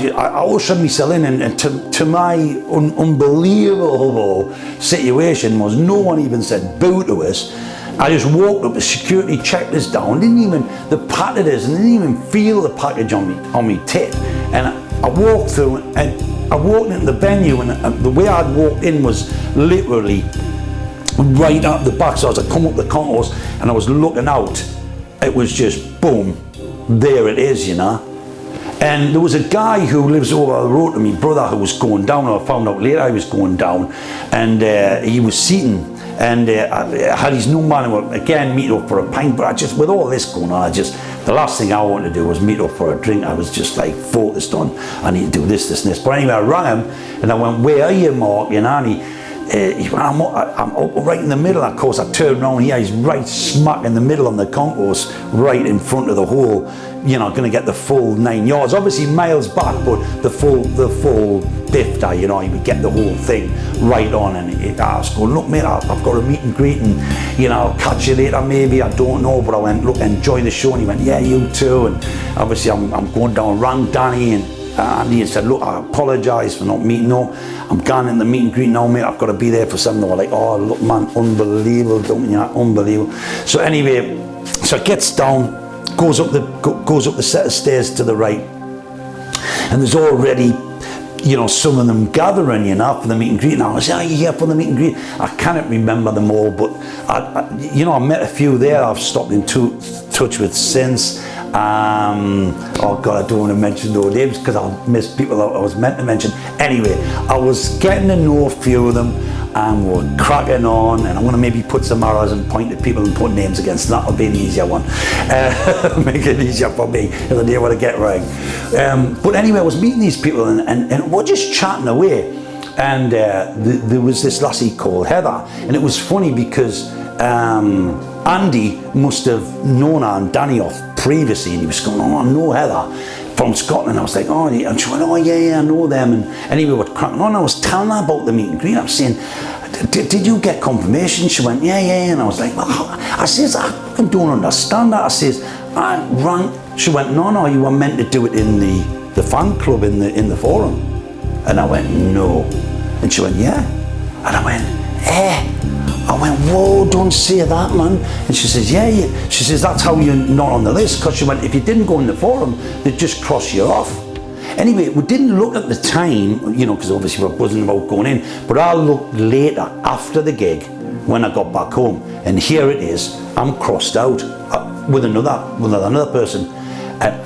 Speaker 1: ushered myself in, and to my unbelievable situation was, no one even said boo to us. I just walked up, the security checked us down, they patted us and didn't even feel the package on me tit. And I walked through, and I walked into the venue, and the way I'd walked in was literally right out the back. So as I come up the concourse and I was looking out, it was just boom, there it is, you know. And there was a guy who lives over the road to me, brother, who was going down, or I found out later he was going down, and he was seating. And I had his number, and again meet up for a pint. But with all this going on, the last thing I wanted to do was meet up for a drink. I was just like focused on, I need to do this and this. But anyway, I rang him and I went, where are you, Mark? You know, and he went, I'm up right in the middle. Of course, I turned around here, he's right smack in the middle on the concourse, right in front of the hole, you know, going to get the full 9 yards. Obviously miles back, but the full bifter, you know, he would get the whole thing right on. And I was going, look mate, I've got a meet and greet, and you know, I'll catch you later maybe, I don't know. But I went, look, enjoy the show. And he went, yeah, you too. And obviously I'm going down, rang Danny, and And he said, look, I apologise for not meeting up. I'm going in the meet and greet now, mate. I've got to be there for something. They were like, oh, look, man, unbelievable, don't you? Unbelievable. So anyway, so it gets down, goes up the set of stairs to the right, and there's already, you know, some of them gathering, you know, for the meet and greet. And I was like, are you here for the meet and greet? I cannot remember them all, but you know, I met a few there I've stopped in touch with since. Oh God, I don't want to mention no names because I'll miss people that I was meant to mention. Anyway, I was getting to know a few of them, and we're cracking on, and I'm going to maybe put some arrows and point at people and put names against, and that'll be an easier one. Make it easier for me if I know what to get right. But anyway, I was meeting these people, and we're just chatting away, and there was this lassie called Heather, and it was funny because Andy must have known her and Danny off previously, and he was going, oh, I know Heather from Scotland. I was like, oh, and she went, oh yeah, I know them. And anyway, we're cracking on. I was telling her about the meet and greet. I was saying, did you get confirmation? She went, yeah. And I was like, well, I says, I don't understand that. I says, I rang. She went, no, you were meant to do it in the fan club in the forum. And I went, no. And she went, yeah. And I went, eh. I went, whoa, don't say that, man. And she says, yeah. She says, that's how you're not on the list, because she went, if you didn't go in the forum, they'd just cross you off. Anyway, we didn't look at the time, you know, because obviously we're buzzing about going in, but I looked later, after the gig, when I got back home, and here it is, I'm crossed out with another person.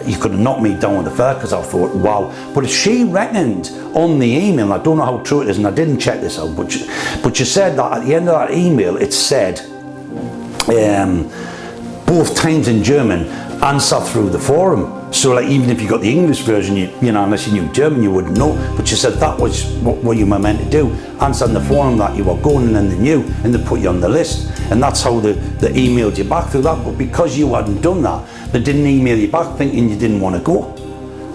Speaker 1: You could have knocked me down with the fair, because I thought, wow. But she reckoned on the email, I don't know how true it is, and I didn't check this out, but she said that at the end of that email, it said, both times in German, answer through the forum. So like, even if you got the English version, you know, unless you knew German, you wouldn't know. But she said that was what you were meant to do, answer in the forum that you were going in and they knew, and they put you on the list. And that's how they emailed you back through that. But because you hadn't done that, they didn't email you back thinking you didn't want to go.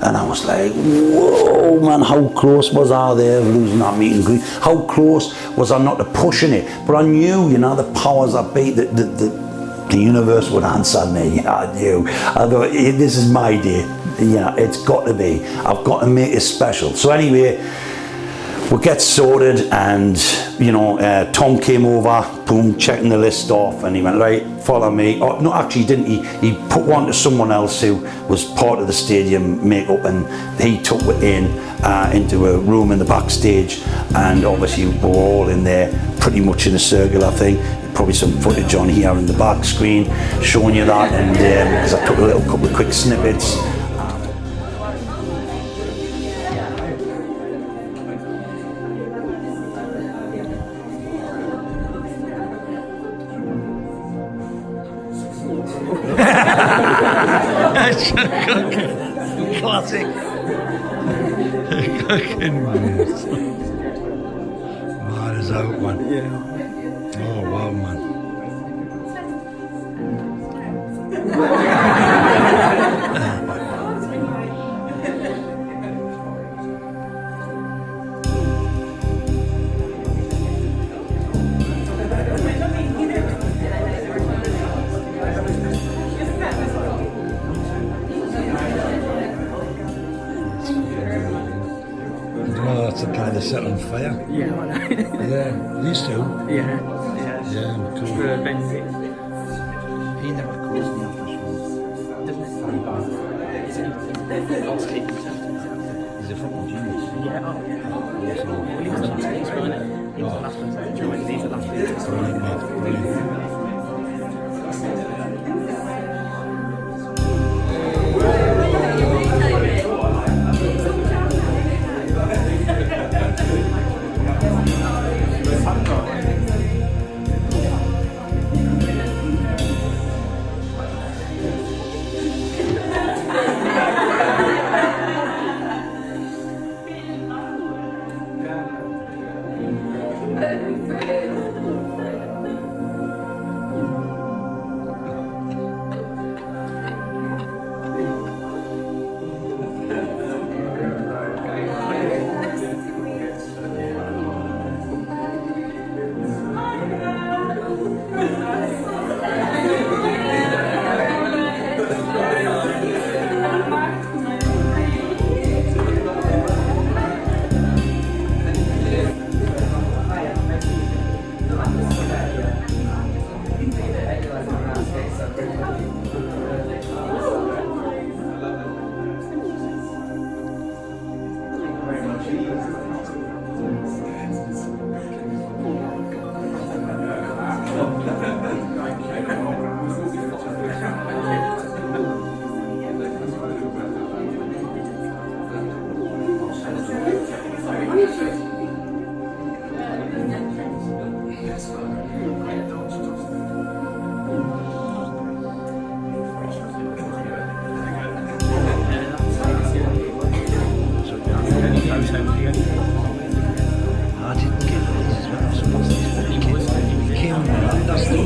Speaker 1: And I was like, whoa, man, how close was I there of losing that meet and greet? How close was I not to pushing it? But I knew, you know, the powers that be, the universe would answer me. I knew. I thought, this is my day. Yeah, it's got to be. I've got to make it special. So anyway, we get sorted, and you know, Tom came over, boom, checking the list off, and he went, right, follow me. Oh, no, actually, he didn't. He put one to someone else who was part of the stadium makeup, and he took it into a room in the backstage, and obviously we were all in there, pretty much in a circular thing. Probably some footage on here in the back screen showing you that, and because I took a couple of quick snippets. Classic.
Speaker 2: Man is out, man.
Speaker 3: Yeah.
Speaker 2: Oh wow, man. That's the kind of set on fire.
Speaker 3: Yeah, I know.
Speaker 2: Yeah, these two.
Speaker 3: Yeah.
Speaker 2: Yeah, cool.
Speaker 3: For Binnie.
Speaker 2: He never calls me off this one.
Speaker 3: Doesn't it?
Speaker 2: He's a fucking genius.
Speaker 3: Yeah, well, he was the last piece, wasn't it? He was the last one. Do you know he's the last piece?
Speaker 2: Brilliant, mate. Brilliant. I didn't get this as well. I was supposed to. He came on the Rammtastic.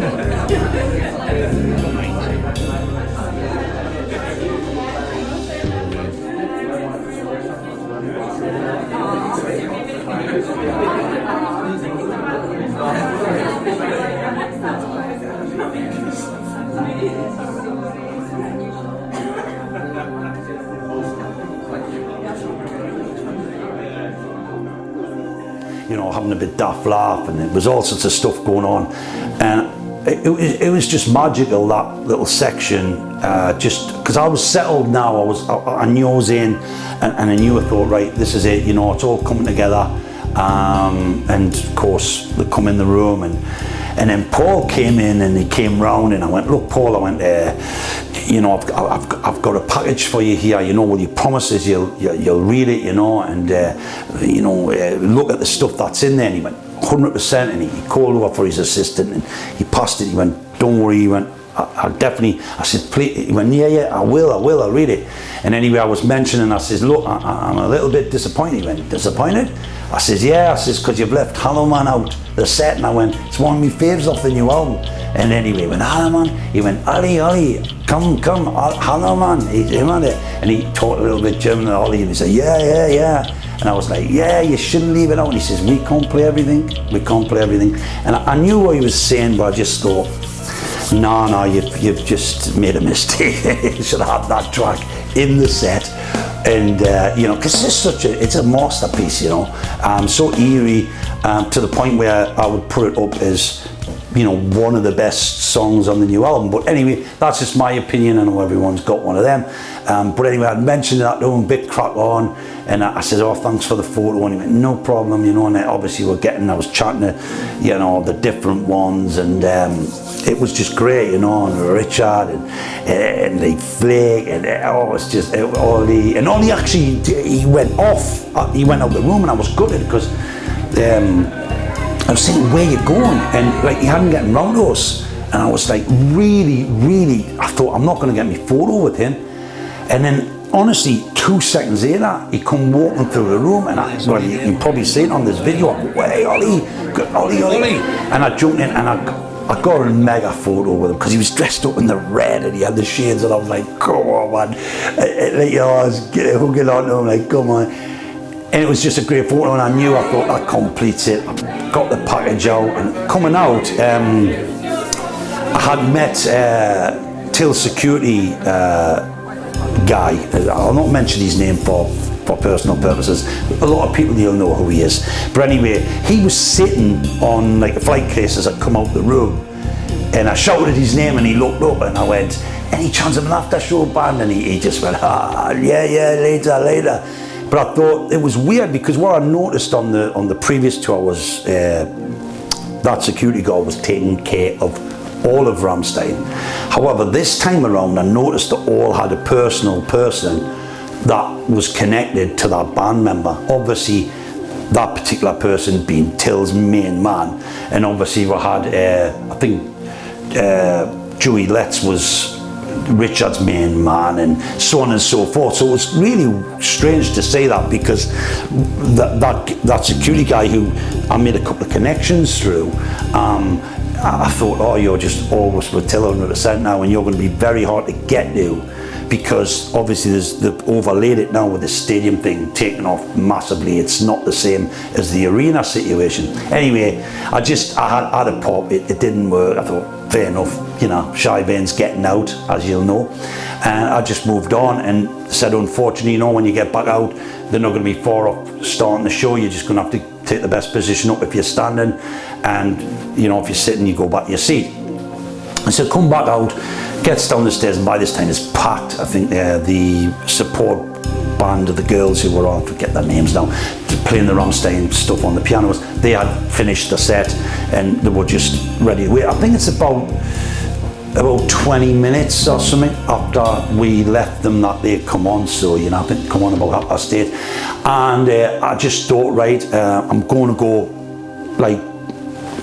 Speaker 1: You know, having a bit daft laugh, and it was all sorts of stuff going on, and it was just magical, that little section, just because I was settled now. I knew I was in, and I knew, I thought, right, this is it, you know, it's all coming together. And of course they come in the room, and then Paul came in, and he came round, and I went, look, Paul, I went, you know, I've got a package for you here, you know, will you promise us you'll read it, you know, and you know, look at the stuff that's in there. And he went 100%, and he called over for his assistant, and he passed it. He went, don't worry, he went, I'll definitely. I said, please. He went, yeah, I will, I'll read it. And anyway, I was mentioning, I says, look, I'm a little bit disappointed. He went, disappointed? I says, yeah. I says, because you've left Hello Man out the set. And I went, it's one of my faves off the new album. And anyway, he went, Hello Man. He went, Ollie, come, Hello Man. Him on it. And he talked a little bit German to Ollie, and he said, yeah. And I was like, yeah, you shouldn't leave it out. And he says, we can't play everything. And I knew what he was saying, but I just thought, no, you've just made a mistake. You should have had that track in the set. And you know, because it's a masterpiece, you know, so eerie, to the point where I would put it up as, you know, one of the best songs on the new album. But anyway, that's just my opinion. I know everyone's got one of them. But anyway, I'd mentioned that to him, bit crack on, and I said, oh, thanks for the photo. And he went, no problem, you know. And obviously I was chatting to, you know, the different ones, and it was just great, you know, and Richard and the Flake, and it's just Ollie. And Ollie actually, he went off, he went out the room, and I was gutted, because I was saying, where you going? And like, he hadn't gotten round to us, and I was like, really, I thought, I'm not going to get me photo with him. And then honestly, 2 seconds later, he come walking through the room, and well, you can probably see it on this video. I go, hey, Ollie. And I jumped in, and I got a mega photo with him, because he was dressed up in the red, and he had the shades, and I was like, come on, man. Like, you know, I was hooking on to him, like, come on. And it was just a great photo, and I thought that completes it. I got the package out, and coming out, I had met Till Security guy. I'll not mention his name for personal purposes. A lot of people, you'll know who he is. But anyway, he was sitting on like the flight cases that come out the room, and I shouted his name, and he looked up, and I went, any chance of an after show band? And he just went, yeah, later. But I thought it was weird, because what I noticed on the previous tour was that security guard was taking care of all of Rammstein. However, this time around, I noticed that all had a personal person that was connected to that band member. Obviously, that particular person being Till's main man, and obviously we had, I think, Joey Letts was Richard's main man, and so on and so forth. So it was really strange to say that, because that security guy who I made a couple of connections through, I thought, oh, you're just always with Till 100% now, and you're going to be very hard to get to, because obviously they've overlaid it now with the stadium thing taking off massively. It's not the same as the arena situation. Anyway, I had a pop. It didn't work. I thought, fair enough, you know, Shy Bane's getting out, as you'll know. And I just moved on and said, unfortunately, you know, when you get back out, they're not going to be far off starting the show. You're just going to have to take the best position up if you're standing, and, you know, if you're sitting, you go back to your seat. And so come back out, gets down the stairs, and by this time it's packed. I think the support band of the girls who were on, forget their names now, playing the Rammstein stuff on the pianos, they had finished the set, and they were just ready to wait. I think it's about 20 minutes or something after we left them that they come on. So, you know, I think come on about 8:30, and I just thought, right, I'm going to go like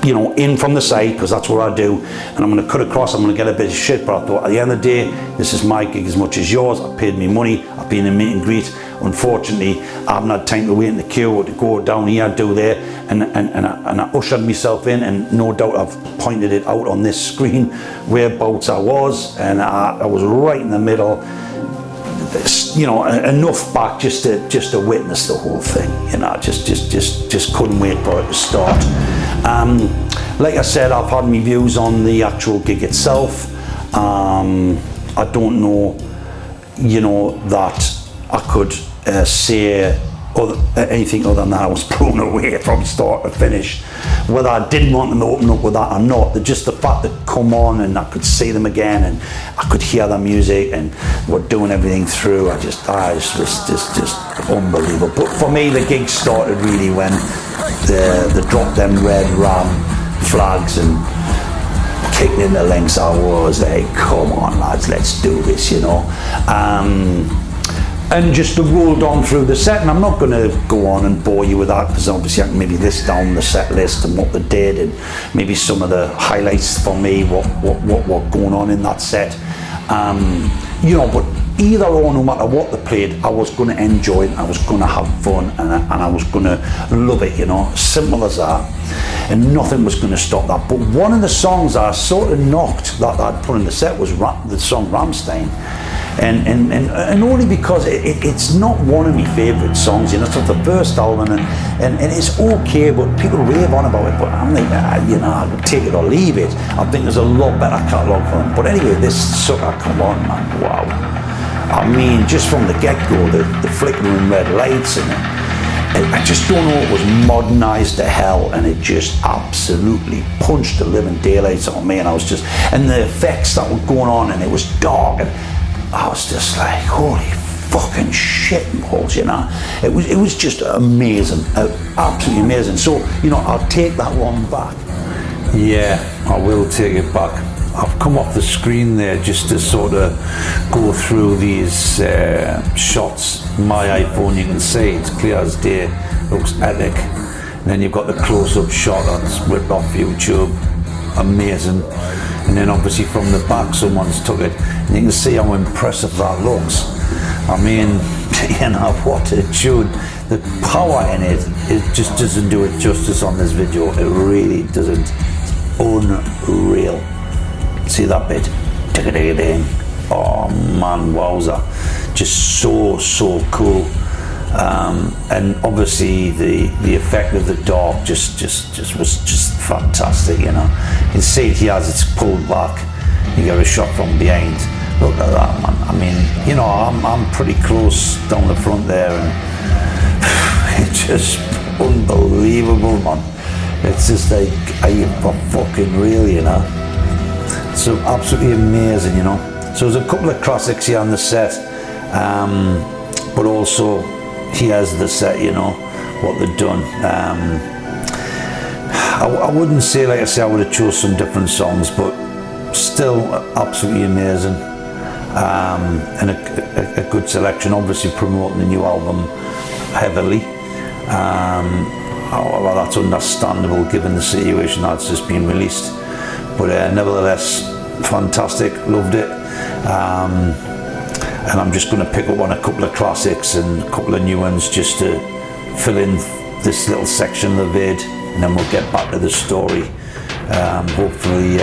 Speaker 1: you know, in from the side, because that's what I do, and I'm going to cut across, I'm going to get a bit of shit, but I thought at the end of the day, this is my gig as much as yours. I paid me money, I've been in meet and greet. Unfortunately, I haven't had time to wait in the queue or to go down here, do there, and I ushered myself in, and no doubt I've pointed it out on this screen whereabouts I was, and I was right in the middle, you know, enough back just to witness the whole thing, you know. Just couldn't wait for it to start. Like I said, I've had my views on the actual gig itself. I don't know, you know, that I could say anything other than that I was blown away from start to finish. Whether I didn't want them to open up with that or not, just the fact that come on and I could see them again and I could hear their music and we're doing everything through, it was just unbelievable. But for me, the gig started really when they dropped them red Ram flags and kicked in the links. I was like, come on lads, let's do this, you know. And just rolled on through the set, and I'm not going to go on and bore you with that, because obviously I can maybe list down the set list and what they did, and maybe some of the highlights for me, what going on in that set. You know, but either or, no matter what they played, I was going to enjoy it, I was going to have fun, and I was going to love it, you know, simple as that. And nothing was going to stop that. But one of the songs I sort of knocked that I'd put in the set was the song Rammstein. And only because it's not one of my favourite songs, you know. It's not the first album, and it's okay, but people rave on about it, but I'm like, you know, I would take it or leave it. I think there's a lot better catalogue for them. But anyway, this sucker, come on man, wow. I mean, just from the get-go, the flickering red lights, and I just don't know, it was modernised to hell, and it just absolutely punched the living daylights on me, and I was just, and the effects that were going on, and it was dark, and I was just like, holy fucking shit balls, you know. It was just amazing, absolutely amazing. So, you know, I'll take that one back.
Speaker 4: Yeah, I will take it back. I've come off the screen there just to sort of go through these shots. My iPhone, you can see it's clear as day, looks epic. And then you've got the close-up shot that's ripped off YouTube, amazing. And then obviously from the back someone's took it, and you can see how impressive that looks. I mean, you know, what a tune. The power in it just doesn't do it justice on this video. It really doesn't. It's unreal. See that bit? Oh man, wowza. Just so cool. And obviously the effect of the dark just was just fantastic, you know. You can see it here as it's pulled back. You get a shot from behind. Look at that, man. I mean, you know, I'm pretty close down the front there, and it's just unbelievable, man. It's just like, are you for fucking real, you know? So absolutely amazing, you know. So there's a couple of classics here on the set, but also here's the set, you know, what they've done. I wouldn't say, like I say, I would have chose some different songs, but still absolutely amazing. And a good selection, obviously promoting the new album heavily. Well, that's understandable given the situation that's just been released, but nevertheless, fantastic, loved it. And I'm just going to pick up on a couple of classics and a couple of new ones just to fill in this little section of the vid, and then we'll get back to the story. Hopefully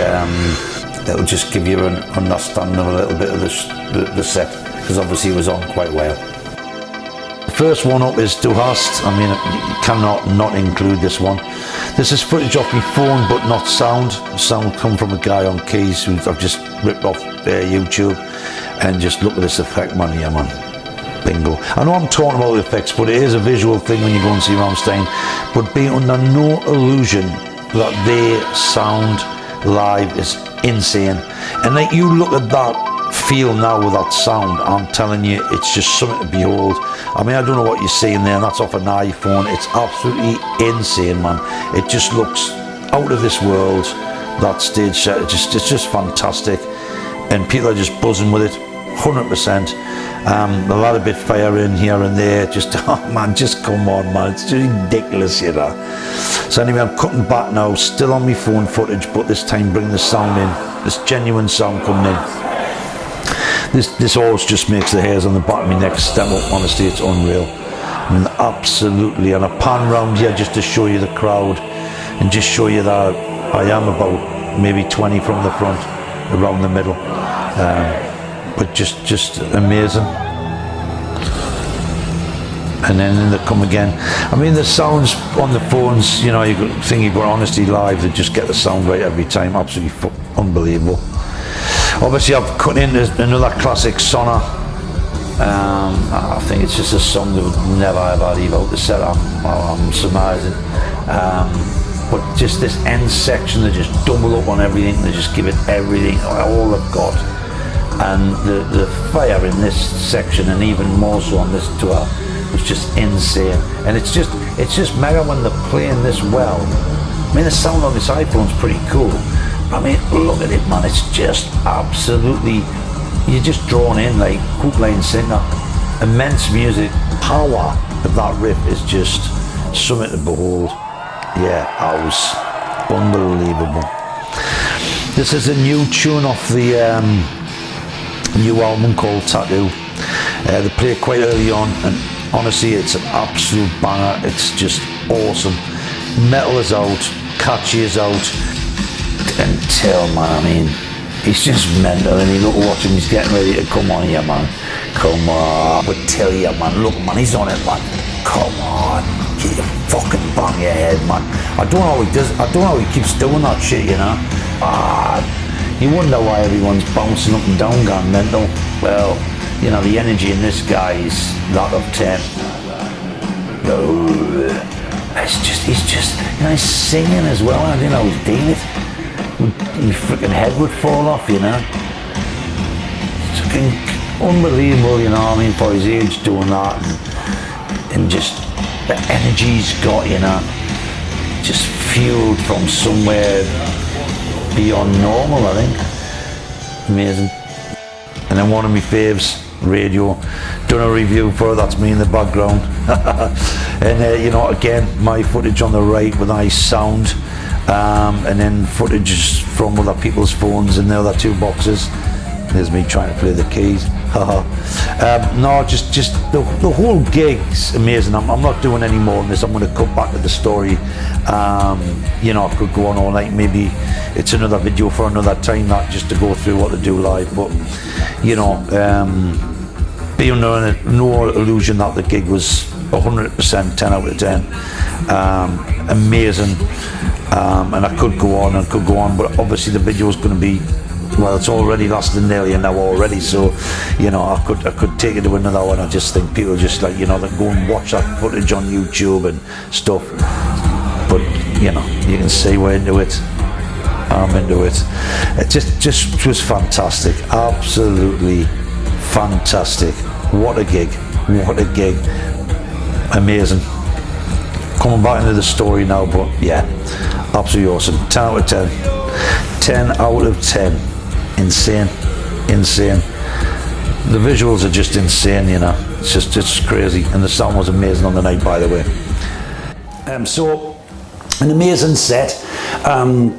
Speaker 4: it'll just give you an understanding of a little bit of the set, because obviously it was on quite well. The first one up is Du Hast. I mean, you cannot not include this one. This is footage off my phone, but not sound. Sound come from a guy on keys who I've just ripped off YouTube, and just look at this effect, man. Yeah, man. Bingo. I know I'm talking about the effects, but it is a visual thing when you go and see Rammstein, but be under no illusion that their sound live is insane. And like, you look at that feel now with that sound, I'm telling you, it's just something to behold. I mean, I don't know what you're seeing there, and that's off an iPhone. It's absolutely insane, man. It just looks out of this world, that stage set. It's just fantastic, and people are just buzzing with it, 100%.
Speaker 1: A lot of bit fire in here and there, just, oh man, just come on man, it's just ridiculous, you know. So anyway, I'm cutting back now, still on my phone footage, but this time bring the sound in, this genuine sound coming in. This always just makes the hairs on the back of my neck stand up, honestly, it's unreal. I mean, absolutely, and I pan round here just to show you the crowd, and just show you that I am about maybe 20 from the front, around the middle. But just amazing. And then they come again. I mean, the sounds on the phones, you know, you think you've got Honesty Live, they just get the sound right every time, absolutely unbelievable. Obviously I've cut in another classic Sonna. I think it's just a song that would never ever leave out the set, I'm surmising. But just this end section, they just double up on everything, they just give it everything, all they've got. And the fire in this section, and even more so on this tour, was just insane. And it's just mega when they're playing this well. I mean, the sound on this iPhone's pretty cool. I mean, look at it, man, it's just absolutely, you're just drawn in like hook, line, sinker. Immense music. Power of that riff is just something to behold. Yeah, house. Unbelievable. This is a new tune off the new album called Tattoo. They play it quite early on, and honestly it's an absolute banger. It's just awesome. Metal is out, catchy is out, and Till, man, I mean, he's just mental. And you look, watch him, he's getting ready to come on here, man. Come on, but Till here, man, look, man, he's on it, man. Come on, get your fucking bang your head, man. I don't know how he does, I don't know how he keeps doing that shit, you know. You wonder why everyone's bouncing up and down, gone mental. Well, you know, the energy in this guy is that of 10. He's just, you know, he's singing as well. I don't know how he's doing it. Your freaking head would fall off, you know. It's fucking unbelievable, you know what I mean, for his age doing that, and just the energy he's got, you know, just fueled from somewhere beyond normal, I think. Amazing. And then one of my faves, Radio, done a review for it, that's me in the background. And you know, again, my footage on the right with nice sound, and then footage from other people's phones in the other two boxes. There's me trying to play the keys. No, just the whole gig's amazing. I'm not doing any more than this. I'm going to cut back to the story. You know, I could go on all night. Maybe it's another video for another time, that just to go through what they do live. But you know, be under no illusion that the gig was 100% 10 out of 10. Amazing. And I could go on, but obviously the video is going to be, well, it's already lasting nearly an hour already, so you know, I could take it to another one. I just think people just, like, you know, that go and watch that footage on YouTube and stuff. But you know, you can see we're into it. I'm into it. It just was fantastic, absolutely fantastic. What a gig! What a gig! Amazing. Coming back into the story now, but yeah, absolutely awesome. 10 out of 10. 10 out of 10. Insane. The visuals are just insane, you know. It's just crazy, and the sound was amazing on the night, by the way. So an amazing set, and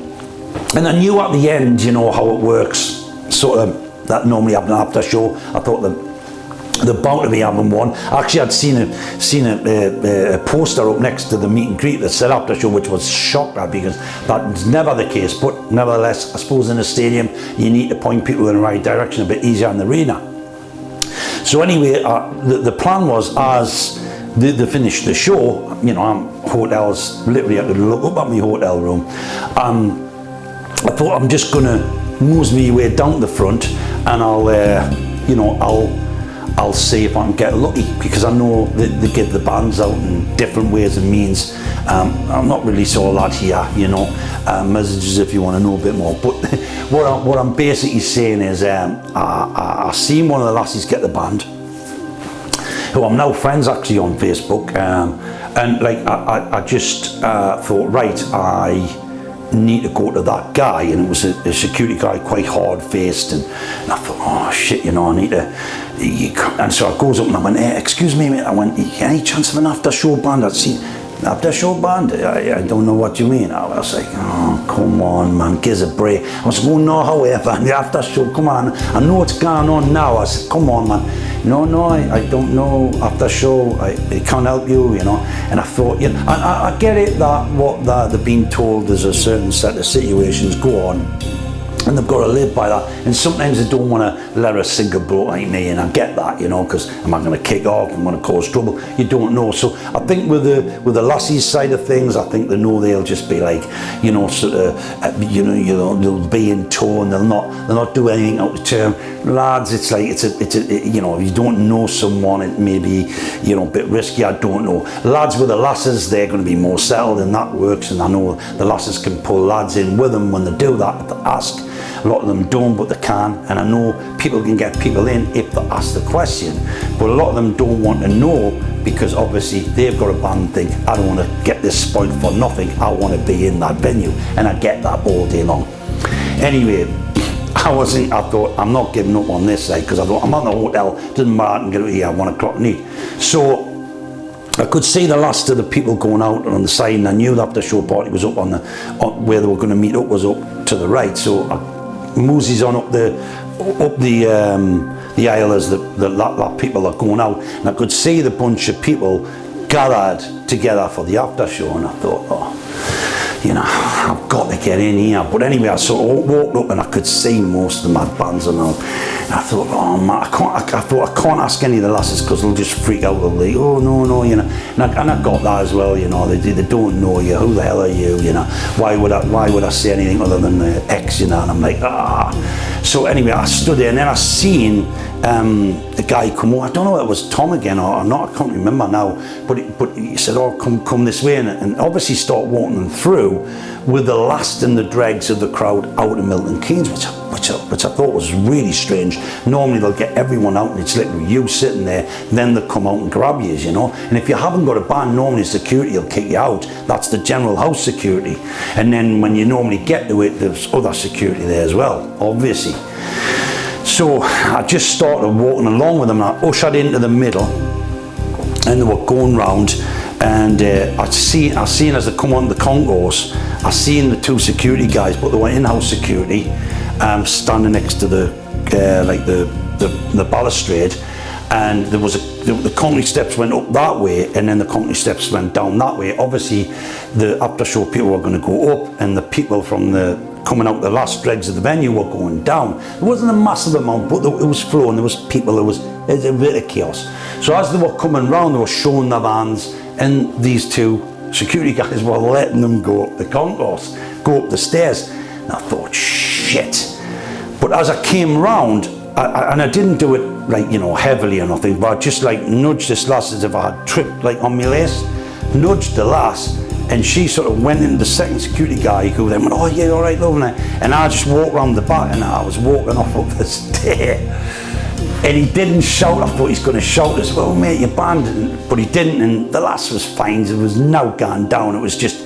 Speaker 1: I knew at the end, you know, how it works. Sort of that normally happened after show. I thought the bout to be having one. Actually, I'd seen a poster up next to the meet and greet that said after show, which was shocked at, because that's never the case. But nevertheless, I suppose in a stadium you need to point people in the right direction a bit easier in the arena. So anyway, the plan was, as they finished the show, you know, hotels, literally I could look up at my hotel room. I thought, I'm just gonna move my way down to the front, and you know, I'll see if I can get lucky, because I know that they get the bands out in different ways and means. I'm not really so lad here, you know, messages if you want to know a bit more. But what I'm basically saying is, I seen one of the lassies get the band, who I'm now friends actually on Facebook, and like I just thought, right, need to go to that guy, and it was a security guy, quite hard-faced, and I thought, oh shit, you know, I need to, and so I goes up and I went, hey, excuse me mate, I went, any chance of an after-show band? I'd seen, after-show band? I don't know what you mean. I was like, oh, come on man, give us a break. I was going, no, however, the after-show, come on, I know what's going on now. I said, come on man. No, I don't know, after show, I can't help you, you know. And I thought, you know, I get it that what they're being told there's a certain set of situations go on, and they've got to live by that. And sometimes they don't want to let a single bloke like me, and I get that, you know, because am I going to kick off? I'm going to cause trouble? You don't know. So I think with the lassies side of things, I think they know they'll just be like, you know, sort of, you know, they'll be in tow and they'll not do anything out of term. Lads, it's like it's a you know, if you don't know someone, it may be, you know, a bit risky. I don't know. Lads with the lasses, they're going to be more settled, and that works. And I know the lasses can pull lads in with them when they do that if they ask. A lot of them don't, but they can, and I know people can get people in if they ask the question, but a lot of them don't want to know because obviously they've got a band thing. I don't want to get this spoiled for nothing. I want to be in that venue, and I get that all day long. Anyway, I thought I'm not giving up on this side because I thought I'm at the hotel, doesn't matter, I can get out here at 1 o'clock neat. So I could see the last of the people going out on the side, and I knew that the show party was up on where they were going to meet up was up to the right. So I moosies on up the aisle as the people are going out, and I could see the bunch of people gathered together for the after show, and I thought, oh, you know, I've got to get in here. But anyway, I sort of walked up and I could see most of the mad bands and all. And I thought, oh man, I can't ask any of the lasses because they'll just freak out. They'll be, oh no, you know. And I got that as well, you know. They don't know you. Who the hell are you? You know. Why would I say anything other than X? You know. And I'm like, ah. So anyway, I stood there and then I seen the guy come over. I don't know if it was Tom again or not. I can't remember now. But he said, oh, come this way, and obviously start walking them through with the last and the dregs of the crowd out of Milton Keynes, which I thought was really strange. Normally they'll get everyone out and it's literally you sitting there, then they'll come out and grab you, you know. And if you haven't got a band, normally security will kick you out. That's the general house security. And then when you normally get to it, there's other security there as well, obviously. So I just started walking along with them, and I ushered into the middle, and they were going round, and I seen as they come on the concourse, I seen the two security guys, but they were in-house security, standing next to the balustrade, and there was the concrete steps went up that way, and then the concrete steps went down that way. Obviously, the after-show people were going to go up, and the people from coming out the last dregs of the venue were going down. There wasn't a massive amount, but it was flowing. There was people. It was a bit of chaos. So as they were coming round, they were showing their vans, and these two security guys were letting them go up the concourse, go up the stairs. And I thought, shit. But as I came round, and I didn't do it like, you know, heavily or nothing, but I just like nudged this lass as if I had tripped like on my lace, nudged the lass, and she sort of went into the second security guy who then went, oh yeah, all right, loving it. And I just walked round the back, and I was walking off up the stair. And he didn't shout. I thought he's going to shout as well, mate, you're banned. But he didn't, and the lass was fine. It was now gone down. It was just,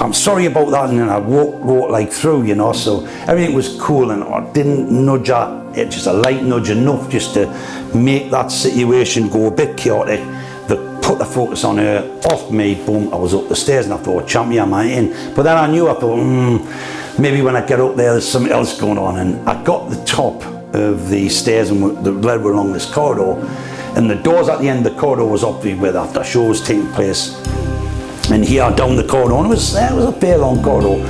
Speaker 1: I'm sorry about that. And then I walked like through, you know, so everything was cool, and I didn't nudge her. It just a light nudge enough just to make that situation go a bit chaotic. Put the focus on her, off me, boom, I was up the stairs, and I thought, champion, am I in? But then I knew, I thought, maybe when I get up there, there's something else going on. And I got the top of the stairs and the led along this corridor, and the doors at the end of the corridor was obviously where the show was taking place. And here down the corridor, and it was a fair long corridor,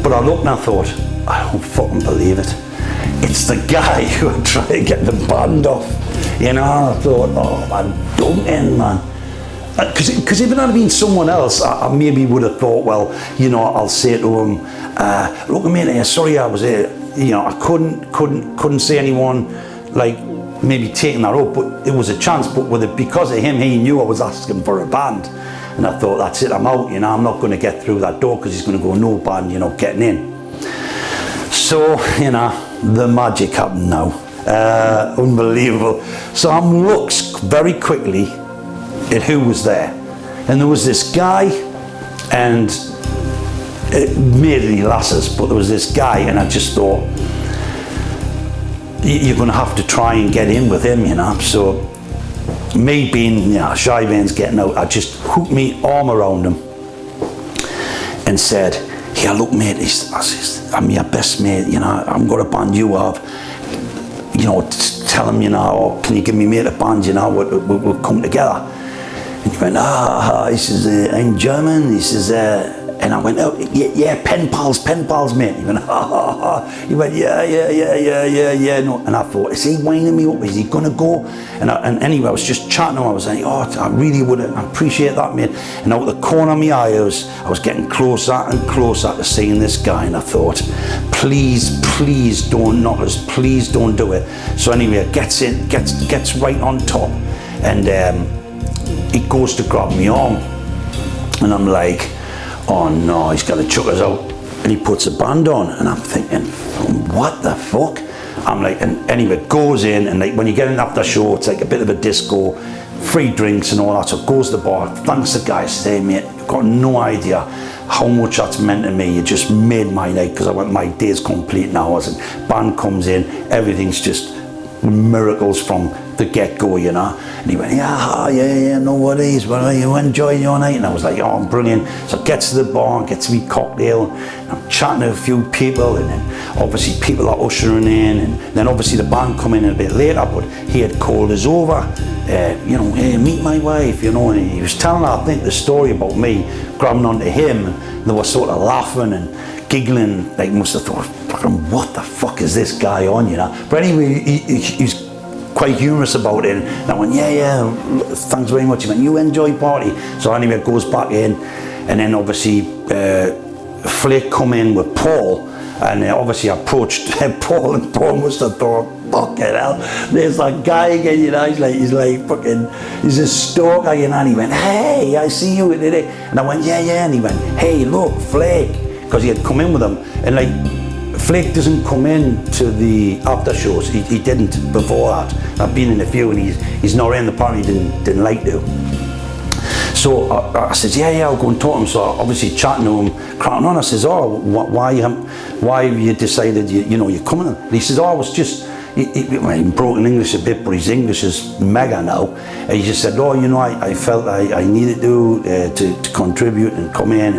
Speaker 1: but I looked and I thought, I don't fucking believe it. It's the guy who had tried to get the band off. You know, I thought, oh man, don't end, man. Because if it had been someone else, I maybe would have thought, well, you know, I'll say to him, look, mate, sorry I was here. You know, I couldn't say anyone, like, maybe taking that up, but it was a chance. But with it, because of him, he knew I was asking for a band. And I thought, that's it, I'm out, you know, I'm not going to get through that door because he's going to go, no band, you know, getting in. So, you know, the magic happened now. Unbelievable. So I looked very quickly at who was there, and there was this guy, and mainly lasses, but there was this guy, and I just thought, you're going to have to try and get in with him, you know. So me being, you know, shy man's getting out, I just hooked me arm around him and said, "Yeah, look, mate, I'm your best mate, you know, I'm going to band you up. You know, tell him, you know, or can you give me mate a band, you know, we'll come together." And he went, he says, "I'm German." He says, and I went, "Oh, yeah, pen pals, mate." He went, He went, yeah. No. And I thought, is he winding me up? Is he gonna go? And anyway, I was just chatting to him. I was like, "Oh, I really would appreciate that, mate." And out the corner of my eye, I was getting closer and closer to seeing this guy, and I thought, please don't knock us, please don't do it. So anyway, it gets right on top, and he goes to grab my arm, and I'm like, "Oh no, he's got to chuck us out." And he puts a band on, and I'm thinking, what the fuck? I'm like, and anyway, goes in, and like when you get in after show, it's like a bit of a disco, free drinks and all that. So goes to the bar, thanks the guy, say, "Mate, you've got no idea how much that's meant to me. You just made my night," because I went, my day's complete now. As band comes in, everything's just miracles from the get-go, you know. And he went, yeah, no worries, well, you enjoy your night. And I was like, "Oh, I'm brilliant." So gets to the bar, gets me cocktail, and I'm chatting to a few people, and then obviously people are ushering in, and then obviously the band come in a bit later, but he had called us over, you know, "Hey, meet my wife," you know, and he was telling her, I think, the story about me grabbing onto him, and they were sort of laughing and giggling, like must have thought, fucking, what the fuck is this guy on, you know. But anyway, he's quite humorous about it, and I went, yeah, thanks very much. He went, "You enjoy party." So anyway, it goes back in, and then obviously Flake come in with Paul, and obviously I approached Paul, and Paul must have thought, fucking hell, there's that guy again, you know. He's like fucking, he's a stalker, you know. And he went, "Hey, I see you today." And I went, yeah. And he went, "Hey, look, Flake," because he had come in with him, and like, Flake doesn't come in to the after shows. He didn't before that. I've been in a few, and he's not in. Apparently didn't like to. So I says, yeah, I'll go and talk to him. So obviously chatting to him, cracking on. I says, "Oh, why have you decided you're coming?" And he says, "Oh, I was just," he broke in English a bit, but his English is mega now. And he just said, "Oh, you know, I felt I needed to contribute and come in,"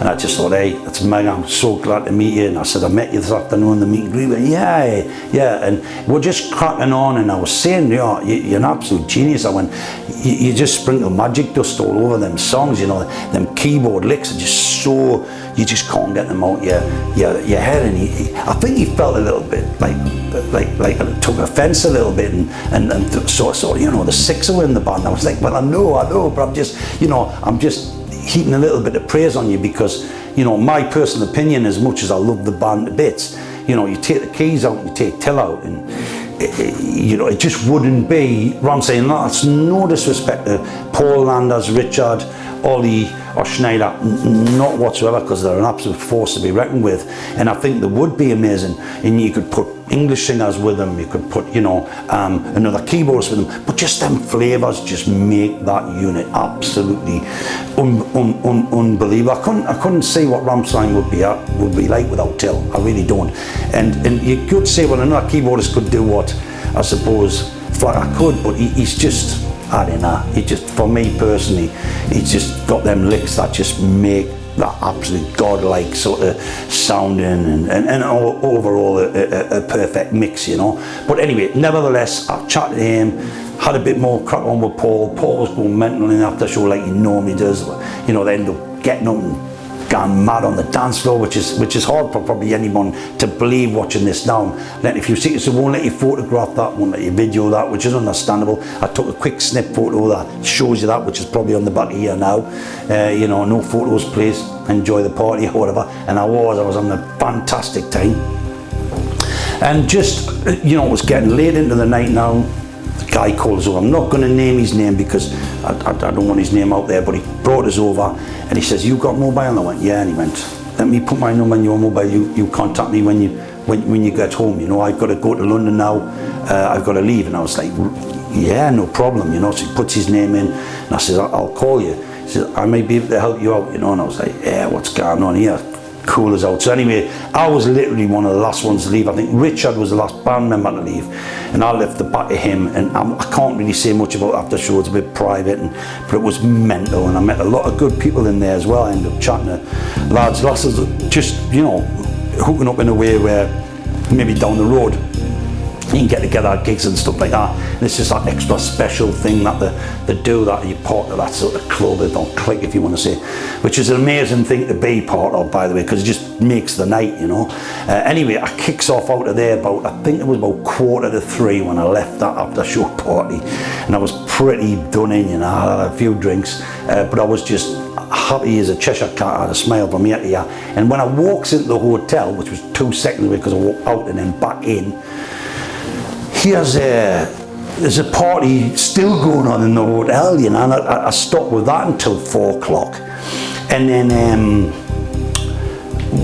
Speaker 1: and I just thought, "Hey, that's mega, I'm so glad to meet you." And I said, "I met you this afternoon, the meet and greet." Yeah, and we're just cracking on, and I was saying, "Yeah, you're an absolute genius." I went, you just sprinkle magic dust all over them songs, you know, them keyboard licks are just so, you just can't get them out your head." And I think he felt a little bit like I took offence a little bit, and so you know, the six were in the band. I was like, "Well, I know, but I'm just heaping a little bit of praise on you, because, you know, my personal opinion, as much as I love the band to bits, you know, you take the keys out and you take Till out, and you know, it just wouldn't be Rammstein. That's no disrespect to Paul, Landers, Richard, Ollie or Schneider, not whatsoever, because they're an absolute force to be reckoned with, and I think they would be amazing. And you could put English singers with them, you could put, you know, another keyboardist with them, but just them flavours just make that unit absolutely unbelievable. I couldn't see what Rammstein would be like without Till. I really don't. And you could say, well, another keyboardist could do what I suppose Flacker could, but he's just, I don't know, he just, for me personally, he's just got them licks that just make that absolute godlike sort of sounding, and overall a perfect mix, you know. But anyway, nevertheless, I chatted to him, had a bit more crack on with Paul. Paul was going mental in the after show like he normally does. You know, they end up getting up and going mad on the dance floor, which is hard for probably anyone to believe watching this now. Then if you see it, so won't let you photograph that, won't let you video that, which is understandable. I took a quick snip photo that shows you that, which is probably on the back here now. You know, no photos please, enjoy the party or whatever. And I was having a fantastic time. And just, you know, it was getting late into the night now. The guy called us over. I'm not going to name his name because I don't want his name out there, but he brought us over and he says, "You got mobile?" And I went, "Yeah." And he went, "Let me put my number on your mobile. You contact me when you get home. You know, I've got to go to London now. I've got to leave." And I was like, "Yeah, no problem." You know, so he puts his name in and I says, "I'll call you." He says, "I may be able to help you out." You know, and I was like, "Yeah, what's going on here?" cool us out. So anyway, I was literally one of the last ones to leave. I think Richard was the last band member to leave, and I left the back of him, and I can't really say much about after show, it's a bit private, but it was mental, and I met a lot of good people in there as well. I ended up chatting to lads, lasses, just, you know, hooking up in a way where maybe down the road you can get together at gigs and stuff like that, and it's just that extra special thing that they do, that you're part of that sort of club, or clique if you want to say, which is an amazing thing to be part of, by the way, because it just makes the night, you know. Anyway, I kicks off out of there about, I think it was about 2:45 when I left that after show party, and I was pretty done in, you know. I had a few drinks, but I was just happy as a Cheshire cat. I had a smile from ear to ear, and when I walks into the hotel, which was 2 seconds away because I walked out and then back in, there's a party still going on in the hotel, you know, and I stopped with that until 4 o'clock. And then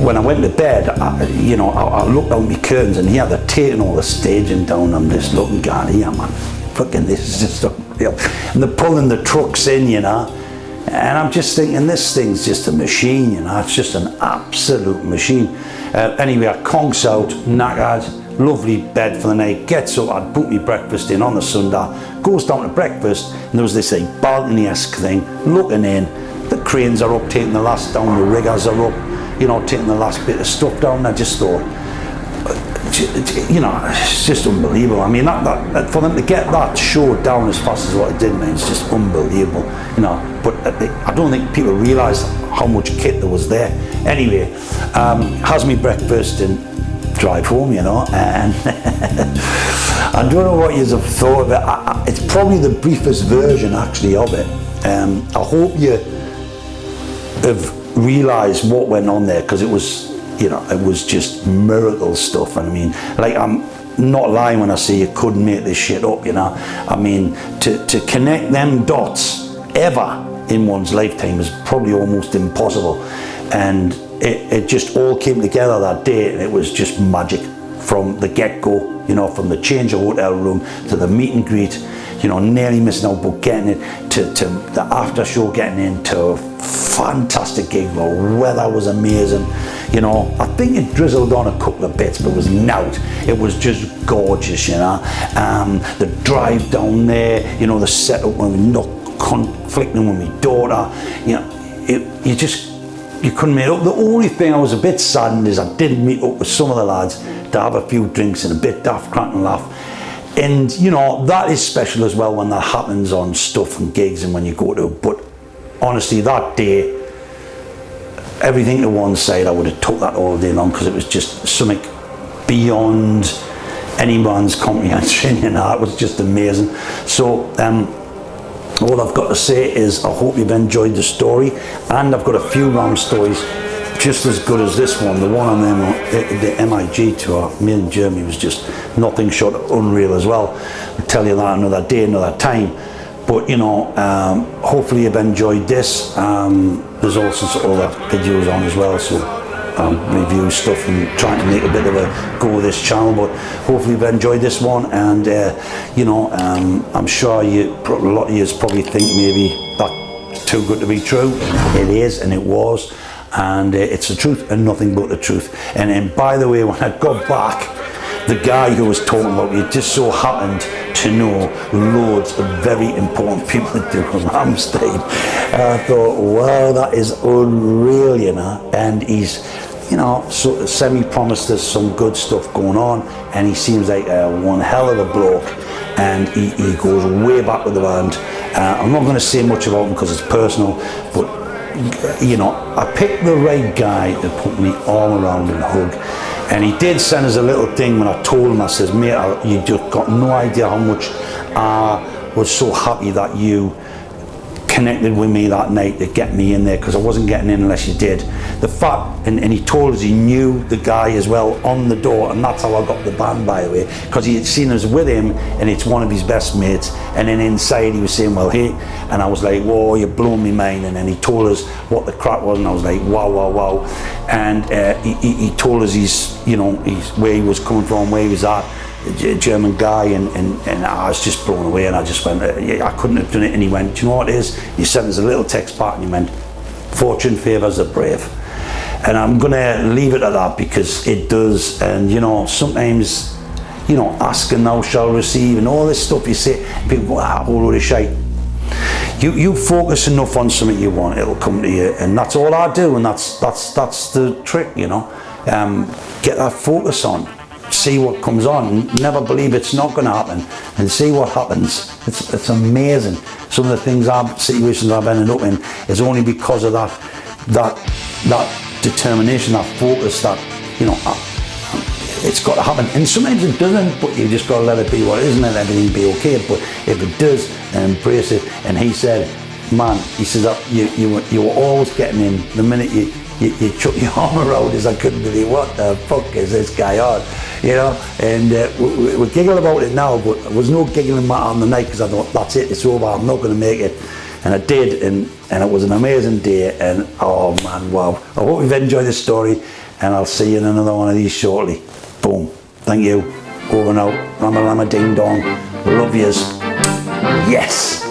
Speaker 1: when I went to bed, I looked out my curtains, and here they're taking all the staging down. I'm just looking, going, yeah, man, fucking this is just unreal. And they're pulling the trucks in, you know, and I'm just thinking, this thing's just a machine, you know, it's just an absolute machine. Anyway, I conks out, knackered, lovely bed for the night, gets up, I'd put my breakfast in on the Sunday, goes down to breakfast, and there was this balcony-esque thing, looking in, the cranes are up, taking the last down, the riggers are up, you know, taking the last bit of stuff down. I just thought, you know, it's just unbelievable. I mean, that for them to get that show down as fast as what it did, man, it's just unbelievable, you know. But I don't think people realise how much kit there was there. Anyway, has me breakfast and drive home, you know, and I don't know what you have thought of it. It's probably the briefest version actually of it. I hope you have realised what went on there, because it was, you know, it was just miracle stuff. And I mean, like, I'm not lying when I say you couldn't make this shit up, you know. I mean, to connect them dots ever in one's lifetime is probably almost impossible. And it just all came together that day, and it was just magic from the get-go, you know, from the change of hotel room to the meet and greet, you know, nearly missing out, but getting it to the after show, getting into a fantastic gig. The weather was amazing, you know. I think it drizzled on a couple of bits, but it was nout. It was just gorgeous, you know. The drive down there, you know, the setup when we not conflicting with my daughter, you know, you couldn't meet up. The only thing I was a bit saddened is I didn't meet up with some of the lads to have a few drinks and a bit daft, crack and laugh. And, you know, that is special as well when that happens on stuff and gigs and when you go to. But honestly, that day, everything to one side, I would have took that all day long, because it was just something beyond anyone's comprehension, you know. It was just amazing. So, all I've got to say is I hope you've enjoyed the story, and I've got a few Ram stories just as good as this one. The one on the MIG tour, me in Germany, was just nothing short of unreal as well. I'll tell you that another day, another time. But, you know, hopefully you've enjoyed this. There's also sort of other videos on as well, so review stuff and trying to make a bit of a go with this channel. But hopefully you've enjoyed this one, and you know, I'm sure a lot of you probably think maybe that's too good to be true. It is, and it was, and it's the truth and nothing but the truth. And then, by the way, when I got back, the guy who was talking about me just so happened to know loads of very important people that do Rammstein. And I thought, wow, that is unreal, you know. And he's, you know, sort of semi-promised us some good stuff going on, and he seems like one hell of a bloke, and he goes way back with the band. I'm not going to say much about him because it's personal, but, you know, I picked the right guy to put me arm around and hug. And he did send us a little thing when I told him. I says, mate, you just got no idea how much I was so happy that you connected with me that night to get me in there, because I wasn't getting in unless you did. The fact, and he told us he knew the guy as well on the door, and that's how I got the band, by the way, because he had seen us with him, and it's one of his best mates. And then inside he was saying, well, hey, and I was like, whoa, you're blowing me mind. And then he told us what the crack was, and I was like, wow, wow, wow. And he told us where he was coming from, where he was at, a German guy, and I was just blown away, and I just went, I couldn't have done it. And he went, do you know what it is? He sent us a little text back, and he went, fortune favours the brave. And I'm gonna leave it at that because it does. And you know, sometimes, you know, ask and thou shalt receive and all this stuff you say, people go, ah, all load of shite. You focus enough on something you want, it'll come to you, and that's all I do, and that's the trick, you know. Get that focus on, see what comes on, never believe it's not going to happen, and see what happens. It's amazing. Some of the situations I've ended up in is only because of that determination, that focus, that, you know, it's got to happen. And sometimes it doesn't, but you just got to let it be what it is and let everything be okay. But if it does, then embrace it. And he said, man, he says, you were always getting in. The minute you chuck your arm around us, I couldn't believe, what the fuck is this guy on? You know, and we giggle about it now, but there was no giggling on the night because I thought, that's it, it's over, I'm not going to make it. And I did, and it was an amazing day. And oh man, wow. I hope you've enjoyed this story, and I'll see you in another one of these shortly. Boom. Thank you. Over and out. Rama Rama Ding Dong. Love yous. Yes.